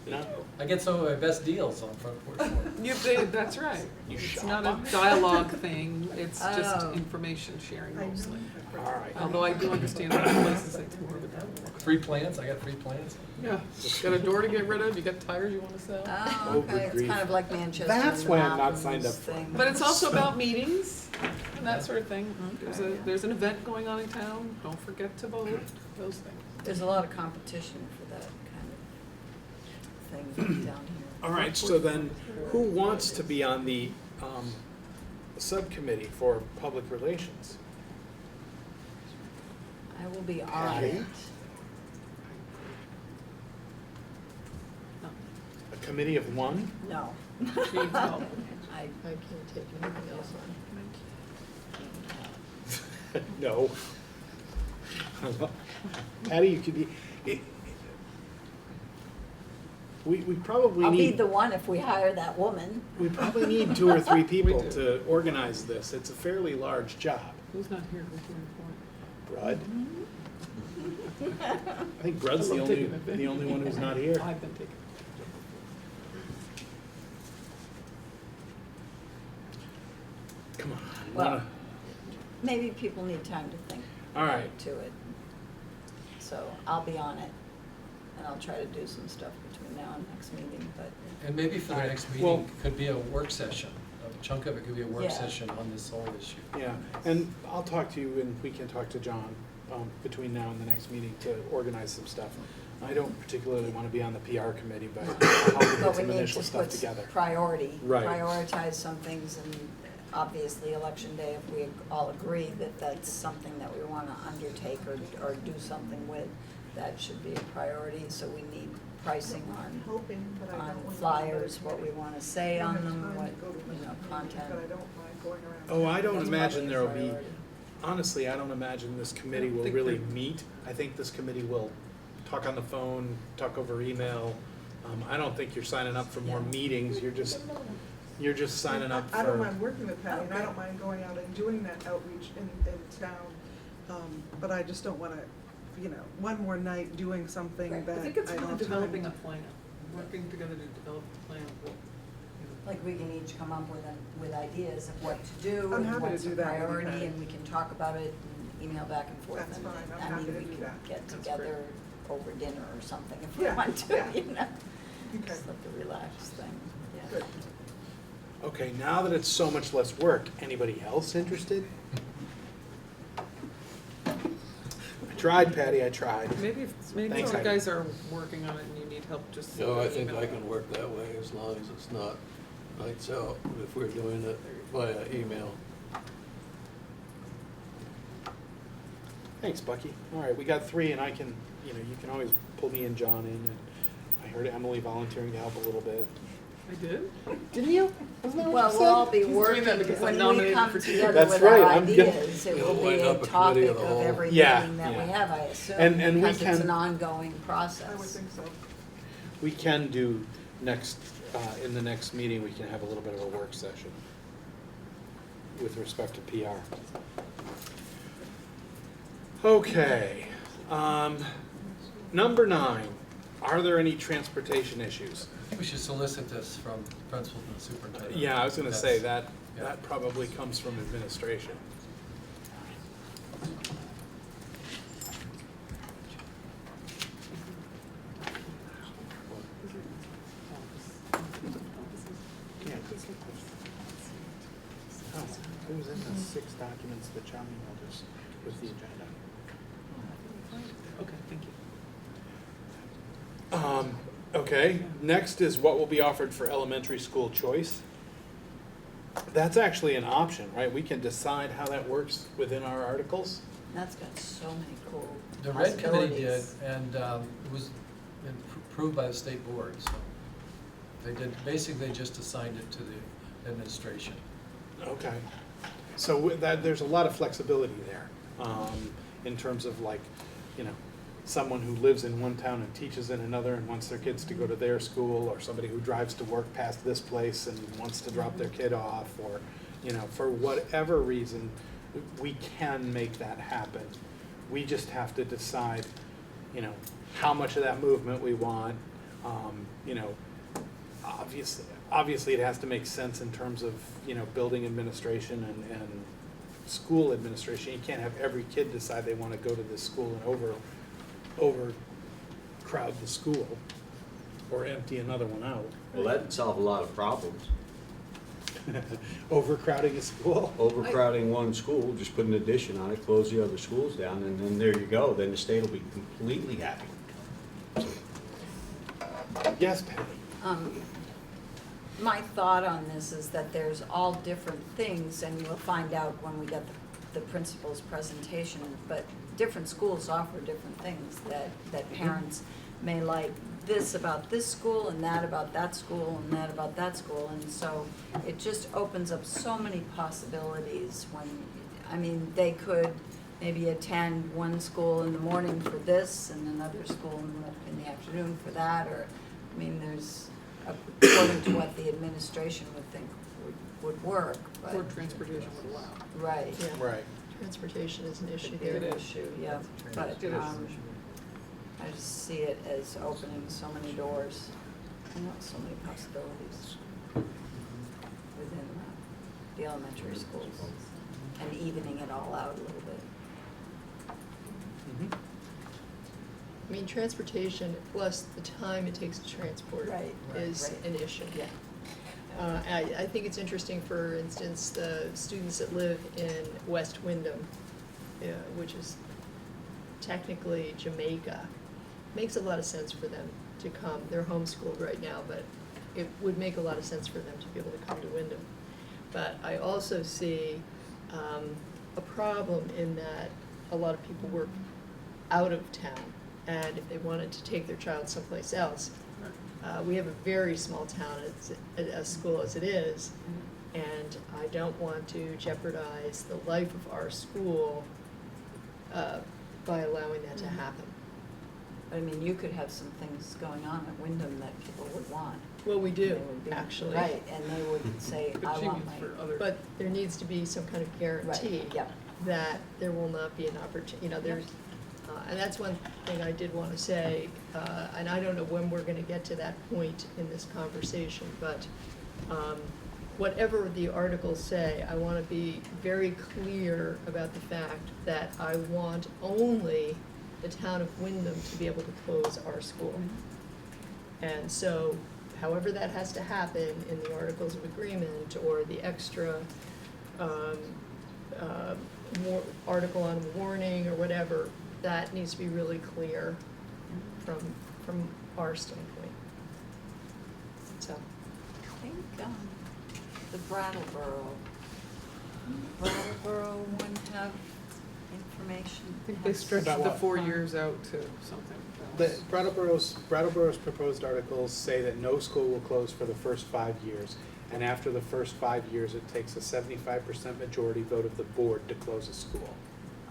No? I get some of my best deals on Front Porch Forum. That's right. You It's shop not on a dialogue thing, it's just Oh. information sharing mostly. All All right. Although I do understand other places it's more of a demo. Free plants, I got free plants. Yeah, got a door to get rid of, you got tires you wanna sell. Oh, Oh, good okay, it's grief. kind of like Manchester That's in the why I'm not mountains signed up for it. thing. But it's also about meetings and that sort of thing. Okay. There's an event going on in town, don't forget to vote, those things. There's a lot of competition for that kind of thing down here. All right, so then, who wants to be on the subcommittee for public relations? I will be on Patty? it. A committee of one? No. She- no. I, I can't take anything else on. No. Patty, you could be, we probably I'll be need, the one if we hire that woman. we probably need 2 or 3 people do. to organize this. It's a fairly large job. Who's not here, who's here for Brud? I think Brud's I the love only, taking the bait. the only one who's not here. it? I've been taking. Come on, Well, wanna, Maybe people need time to think all right. to it. So I'll be on it, and I'll try to do some stuff between now and next meeting, but And maybe for the Alright, next well- meeting, could be a work session. A chunk of it could be a work Yeah. session on this whole issue. Yeah, and I'll talk to you and we can talk to John between now and the next meeting to organize some stuff. I don't particularly want to be on the PR committee, but I'll help but put we some need initial to stuff put together. priority, Right. prioritize some things, and obviously election day, if we all agree that that's something that we wanna undertake or do something with, that should be a priority, so we need pricing on Hoping, but I don't. on when flyers, what we wanna say I don't on have them, time what, to go to you know, meetings, content. But I don't mind going around. Oh, I don't That's imagine probably a there'll be, priority. honestly, I don't imagine this committee will think really they- meet. I think this committee will talk on the phone, talk over email. I don't think you're signing up for more meetings, you're just signing up I don't for, mind working with Patty, and I don't mind going out and doing that outreach in town, but I just don't wanna, one more night doing something Right. that I I think don't it's have really time. developing a plan, working together to develop a plan. Like, we can each come up with ideas of what to do, I'm and happy to what's do a that, priority, anytime. and we can talk about it and email back and forth. That's and, fine. I'm I happy mean, to we do can that. get That's together over dinner or something if we Yeah, want to, yeah. you know? Okay. Just like a relaxed thing, yeah. Good. okay, now that it's so much less work, anybody else interested? I tried, Patty, I tried. Maybe Thanks, some Heidi. guys are working on it and you need help, just. send No, I an think email. I can work that way as long as it's not lights out, if we're doing it via email. Thanks, Bucky. All right, we got 3, and I can, you can always pull me and John in, and I heard Emily volunteering to help a little bit. I did? Didn't you? Wasn't that what Well, you we'll all said? be He's doing working, that because I when we nominated come for together That's with right, our I'm good. ideas, it It'll will be wind a up a committee topic of the of whole. every Yeah, meeting that we yeah. have, I assume, And we because it's can- an ongoing process. I would think so. We can do next, in the next meeting, we can have a little bit of a work session with respect to PR. Okay, number 9, are there any transportation issues? I think we should solicit this from principals and superintendent. Yeah, I was gonna say That's- that, yeah. that probably comes from administration. Yeah, oh, it was in the 6 documents that John emailed us with the agenda. Okay, thank you. Okay, next is what will be offered for elementary school choice. That's actually an option, right? We can decide how that works within our articles. That's got so many cool The Red Committee did, possibilities. and it was approved by the state board, so they did, basically just assigned it to the administration. Okay. So with that, there's a lot of flexibility there, in terms of like, someone who lives in one town and teaches in another and wants their kids to go to their school, or somebody who drives to work past this place and wants to drop their kid off, or, for whatever reason, we can make that happen. We just have to decide, how much of that movement we want. Obviously it has to make sense in terms of, building administration and school administration. You can't have every kid decide they want to go to this school and overcrowd the school or empty another one out. Well, that'd solve a lot of problems. Overcrowding a school? Overcrowding one school, just put an addition on it, close the other schools down, and then there you go. Then the state will be completely happy. Yes, Patty? My thought on this is that there's all different things, and we'll find out when we get the principal's presentation, but different schools offer different things that parents may like this about this school and that about that school and that about that school, and so it just opens up so many possibilities when, I mean, they could maybe attend one school in the morning for this and another school in the afternoon for that, or, I mean, there's, according to what the administration would think would work, but. Or transportation would allow. Right. Yeah. Right. Transportation is an issue Big there. issue, yeah, but, It is. I just see it as opening so many doors, so many possibilities within the elementary schools, and evening it all out a little bit. Mhm. I mean, transportation plus the time it takes to transport Right, is right. an issue. Yeah. I think it's interesting, for instance, the students that live in West Wyndham, which is technically Jamaica. Makes a lot of sense for them to come. They're homeschooled right now, but it would make a lot of sense for them to be able to come to Wyndham. But I also see a problem in that a lot of people work out of town, and if they wanted to take their child someplace else, we have a very small town, a school as it is, and I don't want to jeopardize the life of our school by allowing that to happen. I mean, you could have some things going on at Wyndham that people would want. Well, we do, They would be- actually. Right, and they would say, But I she want means my. for other. But there needs to be some kind of guarantee Right, yep. that there will not be an opportunity, there's, and that's one thing I did want to say, and I don't know when we're gonna get to that point in this conversation, but whatever the articles say, I want to be very clear about the fact that I want only the town of Wyndham to be able to close our school. And so, however that has to happen in the Articles of Agreement or the extra article on warning or whatever, that needs to be really clear from our standpoint. So, I think, the Brattleboro one have information? I think they stretched About the what? 4 years out to something The else. Brattleboro's proposed articles say that no school will close for the first 5 years, and after the first 5 years, it takes a 75% majority vote of the board to close a school.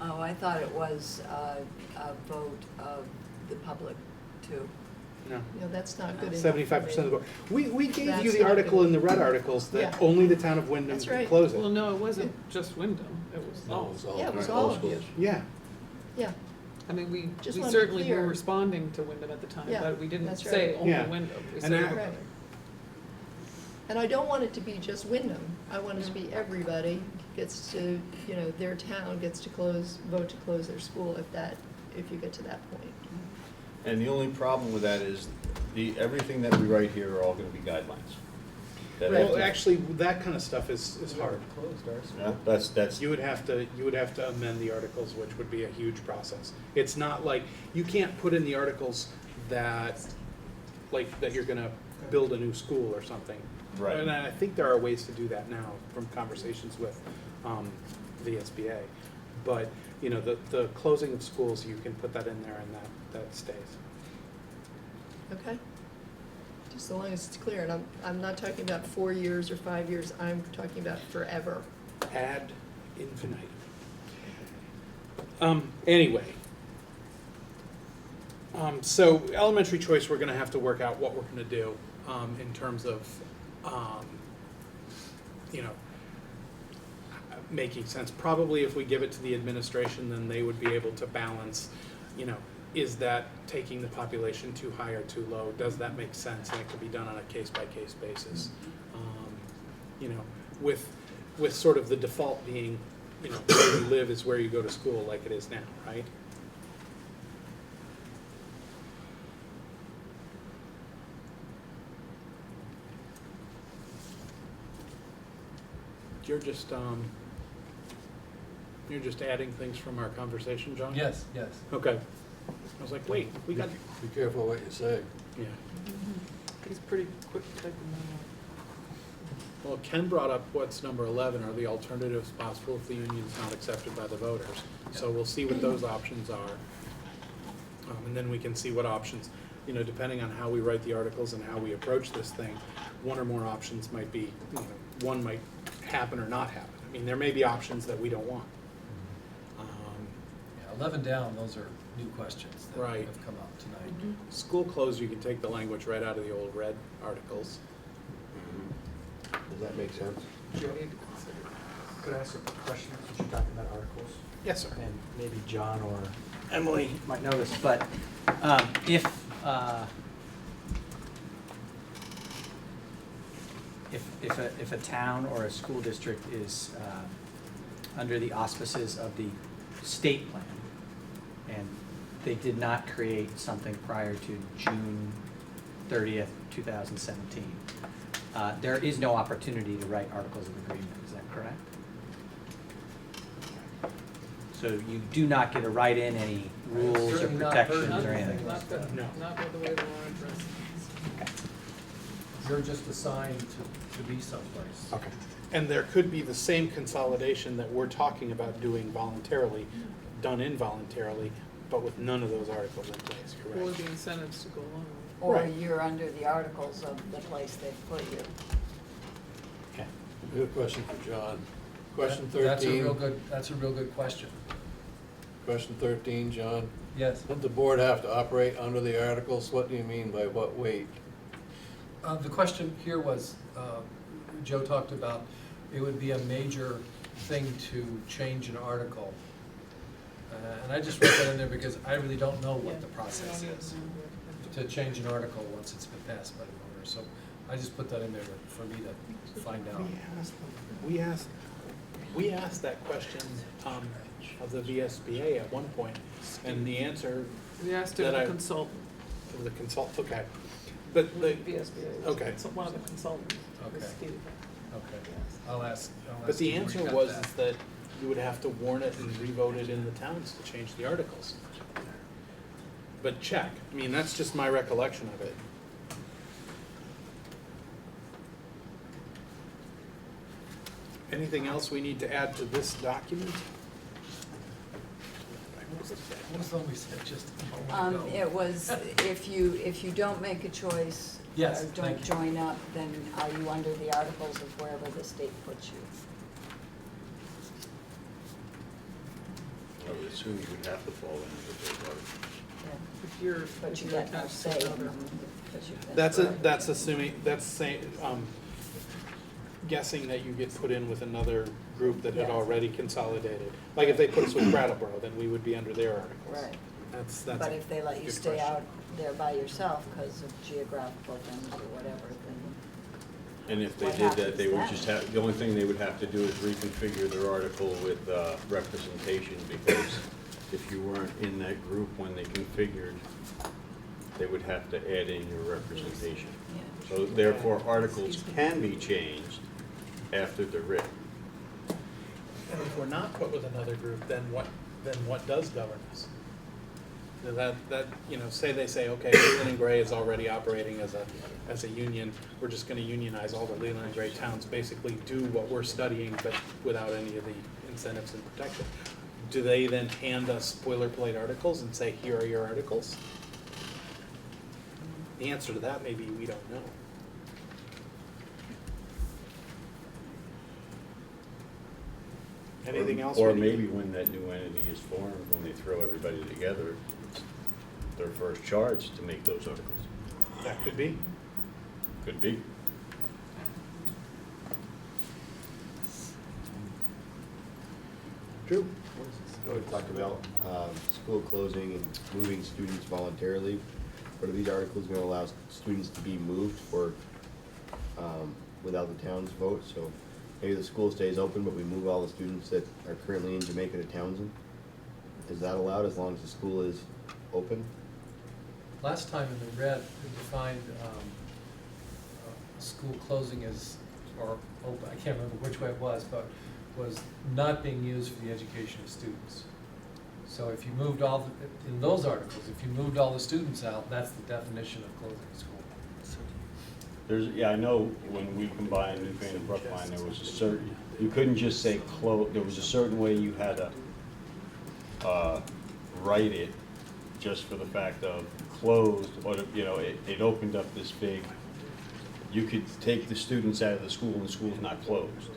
Oh, I thought it was a vote of the public too. No. that's not good enough. 75% of the board. We gave That's you the not article good. in the red articles that Yeah. only the town of Wyndham That's can right. close it. Well, no, it wasn't just Wyndham, it was No, all. it's all. Yeah, it was right, all of schools. you. Yeah. Yeah, I mean, we Just wanna be certainly clear. were responding to Wyndham at the time, Yeah, but we didn't that's say right. only Yeah. Wyndham. We And said I- everybody. right. And I don't want it to be just Wyndham. I want it to be everybody gets to, their town gets to vote to close their school if you get to that point. And the only problem with that is everything that we write here are all gonna be guidelines. That have Well, to- actually, that kind of stuff is hard. Yeah, that's, You would have to amend the articles, which would be a huge process. It's not like, you can't put in the articles that you're gonna build a new school or something. Right. And I think there are ways to do that now from conversations with the SBA. But, the closing of schools, you can put that in there and that stays. Okay? Just so long as it's clear, and I'm not talking about 4 years or 5 years, I'm talking about forever. Ad infinitum. Anyway. So elementary choice, we're gonna have to work out what we're gonna do, in terms of, making sense. Probably if we give it to the administration, then they would be able to balance, is that taking the population too high or too low? Does that make sense? And it could be done on a case-by-case basis. With sort of the default being, you know, where you live is where you go to school, like it is now, right? You're just adding things from our conversation, John? Yes, yes. Okay. I was like, wait, we got, Be careful what you say. yeah. He's pretty quick typing Well, Ken brought up what's number 11, are the alternatives possible if the union's not accepted by the voters? So we'll see what those options are. And then we can see what options, you know, depending on how we write the articles and how we approach this thing, one or more options might be, you know, one might happen or not happen. I mean, there may be options that we don't want. Yeah, 11 down, those are new questions that Right. have come up tonight. Mm-hmm. School closed, you can take the language right out of the old red articles. Does that make sense? We need to consider. Could I ask a question since you're talking about articles? Yes, sir. And maybe John or Emily might know this, but if a town or a school district is under the auspices of the state plan, and they did not create something prior to June 30th, 2017, there is no opportunity to write articles of agreement, is that correct? So you do not get to write in any rules or Certainly not heard protections or anything. anything? Not the, No. not with the way the law addresses. You're just assigned to be someplace. Okay. And there could be the same consolidation that we're talking about doing voluntarily, done involuntarily, but with none of those articles in place, Or correct? the incentives to go along with Or Right. you're under the articles of the place they put you. Okay. Good question for John. Question That's a 13. real good question. Question 13, John. Yes. Doesn't the board have to operate under the articles? What do you mean by what weight? The question here was, Joe talked about, it would be a major thing to change an article. And I just wrote that in there because I really don't know it. what the process is to change an article once it's been passed by the voters. So I just put that in there for me to find out. We asked that question of the VSBA at one point, and the answer We asked him that to I- consult of the okay. But with the, the VSBA. okay. One of the consultants. was Okay. Steve. Okay, I'll ask. But the Steve where answer he got was that. is that you would have to warn it and re-vote it in the towns to change the articles. But check, I mean, that's just my recollection of it. Anything else we need to add to this document? What was the one we said just a moment ago? It was, if you don't make a choice Yes, or thank don't you. join up, then are you under the articles of wherever the state puts you? I would assume you would have to fall into those articles. If you're, But if you you're get no attached say to in another. them because you've been. That's assuming, that's saying, guessing that you get put in with another group that had Yes. already consolidated. Like if they put us with Brattleboro, then we would be under their articles. Right. That's But if they let you good stay question. out there by yourself because of geographical things or whatever, then And if they What did that, happens they would then? just have, the only thing they would have to do is reconfigure their article with representation, because if you weren't in that group when they configured, they would have to add in your representation. yeah. So therefore, articles can be changed after they're written. And if we're not put with another group, then what does govern us? So that, you know, say they say, okay, Leland and Gray is already operating as a union, we're just gonna unionize all the Leland and Gray towns, basically do what we're studying, but without any of the incentives and protection. Do they then hand us boilerplate articles and say, here are your articles? The answer to that may be, we don't know. Anything else? Or we need to- maybe when that new entity is formed, when they throw everybody together, it's their first charge to make those articles. That could be. Could be. True. We talked about school closing and moving students voluntarily. But are these articles going to allow students to be moved for, without the town's vote? So maybe the school stays open, but we move all the students that are currently in Jamaica to Townsend? Is that allowed as long as the school is open? Last time in the red, we defined school closing as, or open, I can't remember which way it was, but was not being used for the education of students. So if you moved in those articles, if you moved all the students out, that's the definition of closing a school. I know when we combined Newfane and Brookline, there was a certain, you couldn't just say close, there was a certain way you had to write it just for the fact of closed, or, it opened up this big, you could take the students out of the school and the school's not closed.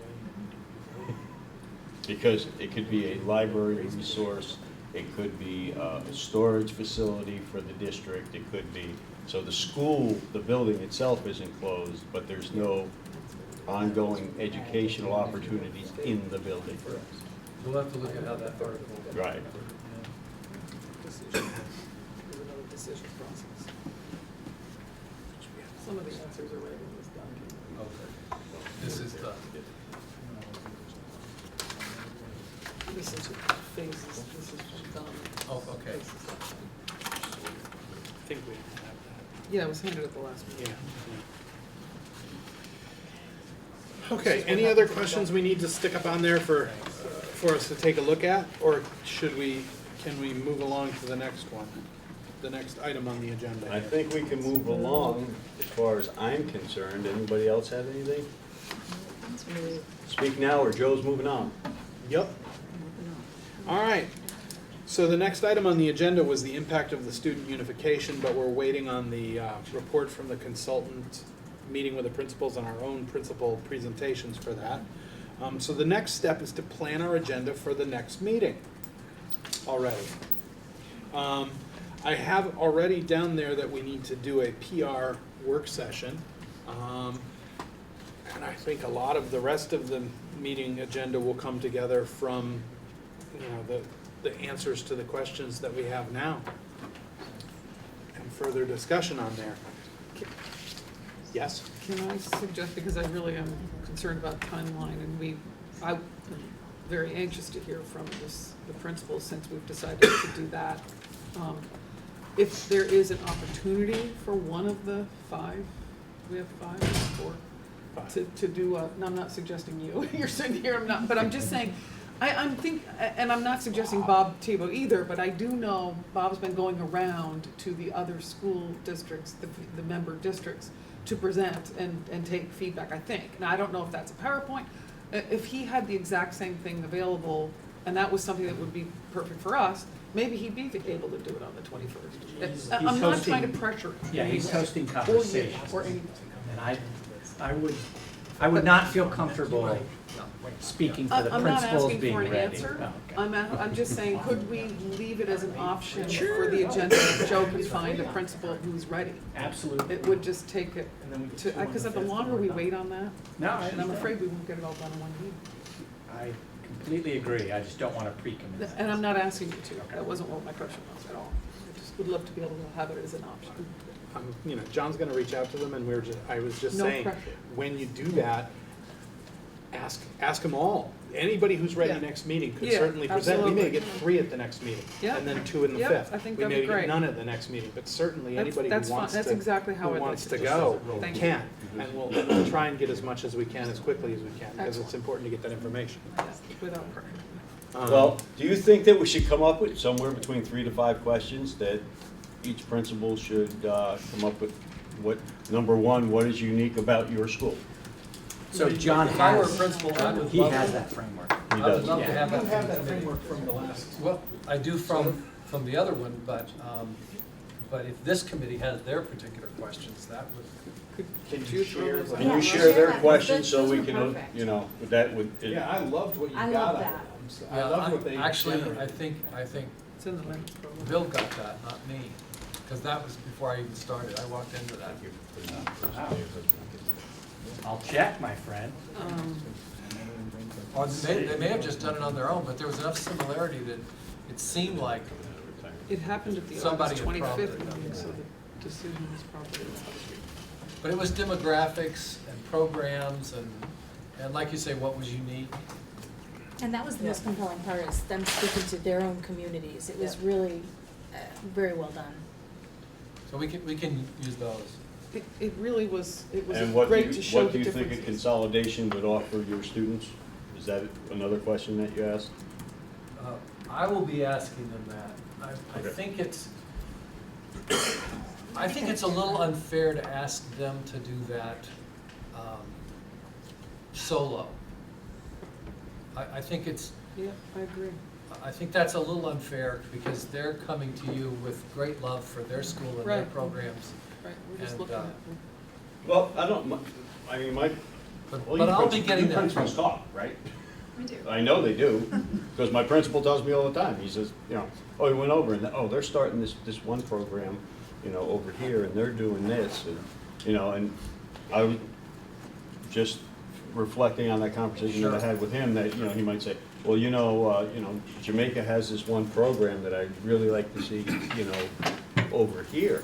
Because it could be a library resource, it could be a storage facility for the district, it could be, so the school, the building itself isn't closed, but there's no ongoing educational opportunities in the building. We'll have to look at how that article. Right. Decision process. Some of the answers are right in this document. Okay. This is the, This is phases, this is done. oh, okay. I think we have that. Yeah, it was handed at the last meeting. Yeah. Okay, any other questions we need to stick up on there for us to take a look at? Or can we move along to the next one? The next item on the agenda? I think we can move along as far as I'm concerned. Anybody else have anything? Speak now or Joe's moving on. Yep. All right. So the next item on the agenda was the impact of the student unification, but we're waiting on the report from the consultant, meeting with the principals and our own principal presentations for that. So the next step is to plan our agenda for the next meeting already. I have already down there that we need to do a PR work session. And I think a lot of the rest of the meeting agenda will come together from, the answers to the questions that we have now. And further discussion on there. Yes? Can I suggest, because I really am concerned about timeline, and I'm very anxious to hear from the principals since we've decided to do that. If there is an opportunity for one of the five, we have five or four, to do no, I'm not suggesting you, you're sitting here, but I'm just saying, and I'm not suggesting Bob Tebow either, but I do know Bob's been going around to the other school districts, the member districts, to present and take feedback, I think. Now, I don't know if that's a PowerPoint. If he had the exact same thing available, and that was something that would be perfect for us, maybe he'd be able to do it on the 21st. I'm not trying to pressure. Yeah, he's hosting conversations. Or anything. And I would not feel comfortable speaking for the principals being ready. I'm not asking for an answer. Oh, okay. I'm just saying, could we leave it as an option for the agenda if Joe can find a principal who's ready? Absolutely. It would just take it to, because the longer we wait on that, No, and I'm afraid we won't get it all done in one meeting. I completely agree. I just don't want to pre-commit. And I'm not asking you to. That wasn't what my question was at all. I just would love to be able to have it as an option. John's gonna reach out to them, and I was just No saying, pressure. when you do that, ask them all. Anybody who's ready Yeah. next meeting could Yeah, certainly present. We may absolutely. get 3 at the next meeting, Yeah. and then 2 in the Yeah, 5th. I think We that'd may be get great. none at the next meeting, but certainly That's- anybody that's who fine. wants That's to, exactly how who I'd wants like to to go Thank you. can. And we'll try and get as much as we can, as quickly as we can, because it's important to get that information. Yeah, without pressure. Well, do you think that we should come up with somewhere between 3 to 5 questions that each principal should come up with? Number one, what is unique about your school? So John If I were a has, principal, I would he love has to- that framework. He I would does. love to have You that. have that committee. framework from the last. Well, I do from the other one, but if this committee has their particular questions, that would. Can you share? Can Yeah, you share their share that. questions so Those we are can, perfect. that would. Yeah, I loved what you I got love out of that. them. So I love what they Actually, generated. I think It's in the minutes program. Bill got that, not me, because that was before I even started. I walked into that. I'll check, my friend. Or they may have just done it on their own, but there was enough similarity that it seemed like It happened at the Somebody August had 25th prompted meeting, it. so the decision was probably last week. But it was demographics and programs and And like you say, what was unique? And that was the most compelling part, is them speaking to their own communities. It was really very well done. So we can use those. It really was, it was And what do great you, to show what the do you think a differences. consolidation would offer your students? Is that another question that you asked? I will be asking them that. I Okay. think it's a little unfair to ask them to do that solo. I think it's, Yeah, I agree. I think that's a little unfair because they're coming to you with great love for their school and their Right. programs. Right, we're just And, looking at. Well, I don't, I mean, my, But well, you I'll be principals- getting you that. principals talk, right? We do. I know they do, because my principal tells me all the time. He says, you know, oh, he went over and, oh, they're starting this one program, you know, over here, and they're doing this, and, you know, and I was just reflecting on that conversation that I had with him, that, you know, he might say, well, you know, Jamaica has this one program that I'd really like to see, you know, over here.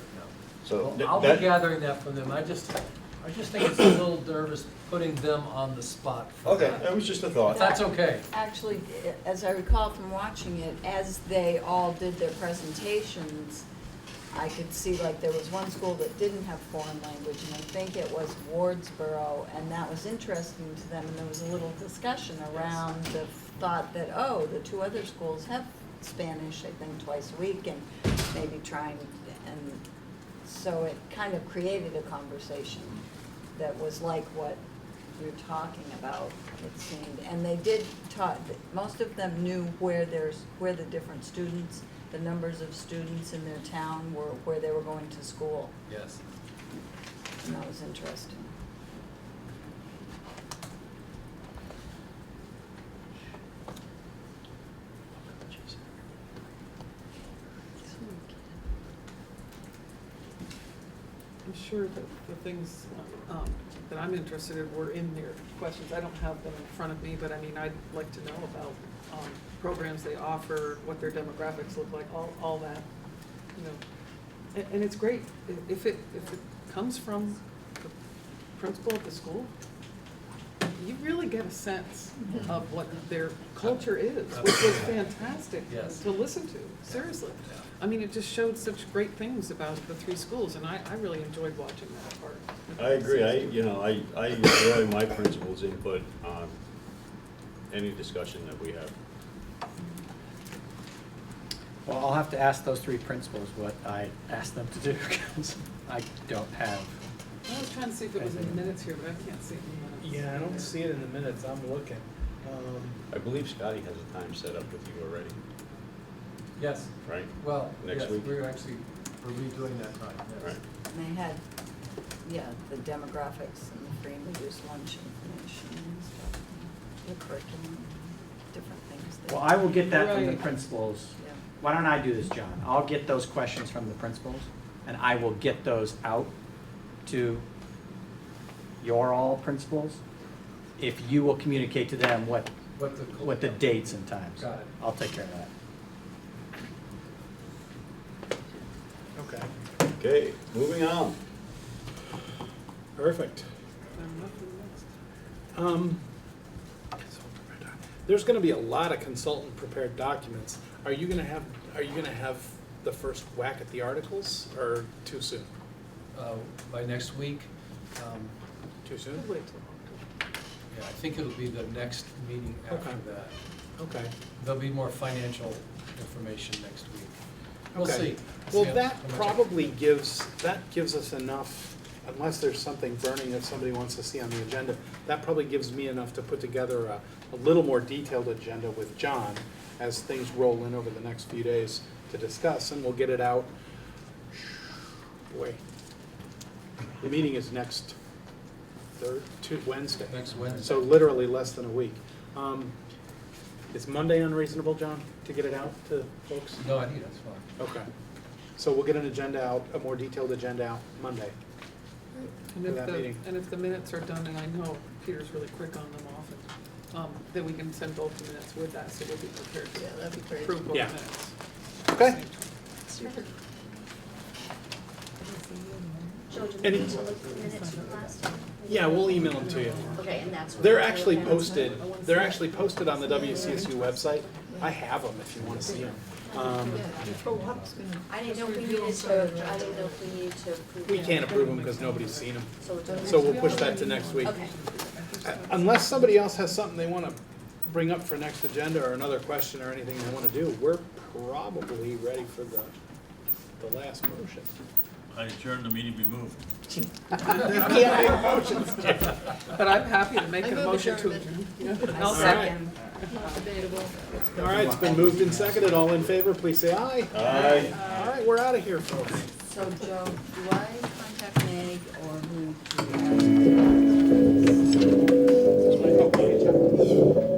So Well, I'll be gathering that from them. I just think it's a little nervous putting them on the spot for okay, that. that was just a thought. But that's okay. Actually, as I recall from watching it, as they all did their presentations, I could see like there was one school that didn't have foreign language, and I think it was Wardsboro, and that was interesting to them, and there was a little discussion around the thought that, oh, the two other schools have Spanish, I think, twice a week, and maybe trying, and so it kind of created a conversation that was like what you're talking about, it seemed. And they did talk, most of them knew where the different students, the numbers of students in their town were, where they were going to school. Yes. And that was interesting. I'm sure that the things that I'm interested in were in their questions. I don't have them in front of me, but I mean, I'd like to know about programs they offer, what their demographics look like, all that, you know. And it's great, if it comes from the principal of the school, you really get a sense of what their culture is, which was fantastic Yes. to listen to, seriously. Yeah. I mean, it just showed such great things about the three schools, and I really enjoyed watching that part. I agree. I enjoy my principal's input on any discussion that we have. Well, I'll have to ask those three principals what I asked them to do, because I don't have. I was trying to see if it was in the minutes here, but I can't see it in the minutes. Yeah, I don't see it in the minutes, I'm looking. I believe Scotty has a time set up with you already, Yes. right? Well, Next yes, week? we're redoing that time, yes. Right. And they had, the demographics and the free and reduced lunch information and stuff, and the curriculum, different things. Well, I will get that from the Right. principals. Yeah. Why don't I do this, John? I'll get those questions from the principals, and I will get those out to your all principals. If you will communicate to them what the dates and times. Got it. I'll take care of that. Okay, Okay, moving on. I perfect. have nothing next. There's gonna be a lot of consultant prepared documents. Are you gonna have the first whack at the articles, or too soon? By next week, Too soon? We'll wait till October. yeah, I think it'll be the next meeting after Okay. that. Okay. There'll be more financial information next week. We'll Okay. see. Well, See that how much- probably gives us enough, unless there's something burning that somebody wants to see on the agenda, that probably gives me enough to put together a little more detailed agenda with John as things roll in over the next few days to discuss, and we'll get it out. Boy, the meeting is next Wednesday. Next Wednesday. So literally less than a week. Is Monday unreasonable, John, to get it out to folks? No, I think that's fine. Okay. So we'll get an agenda out, a more detailed agenda out Monday. And For that meeting. if the minutes are done, and I know Peter's really quick on them often, then we can send both the minutes with that, so we'll be prepared to Yeah, that'd be great. approve both Yeah. minutes. Okay. Super. Joe, do we Any- need to look at the minutes from last time? Yeah, we'll email them to you. Okay, and that's what. They're we'll do. actually Okay. posted on the WCSU website. I have them if you want to see them. I didn't know if we needed to, approve We them. can't approve them because nobody's seen them. So we'll do it So next we'll week. push that to next week. Okay. Unless somebody else has something they want to bring up for next agenda or another question or anything they want to do, we're probably ready for the last motion. I adjourn the meeting, be moved. You can't make motions, Jim. But I'm happy to make I a move motion to adjournment. adjourn. I'll All right. second. Not debatable. All right, it's been moved and seconded. All in favor, please say aye. Aye. All right, we're out of here, folks. So Joe, do I contact Meg or who? Okay, Jim.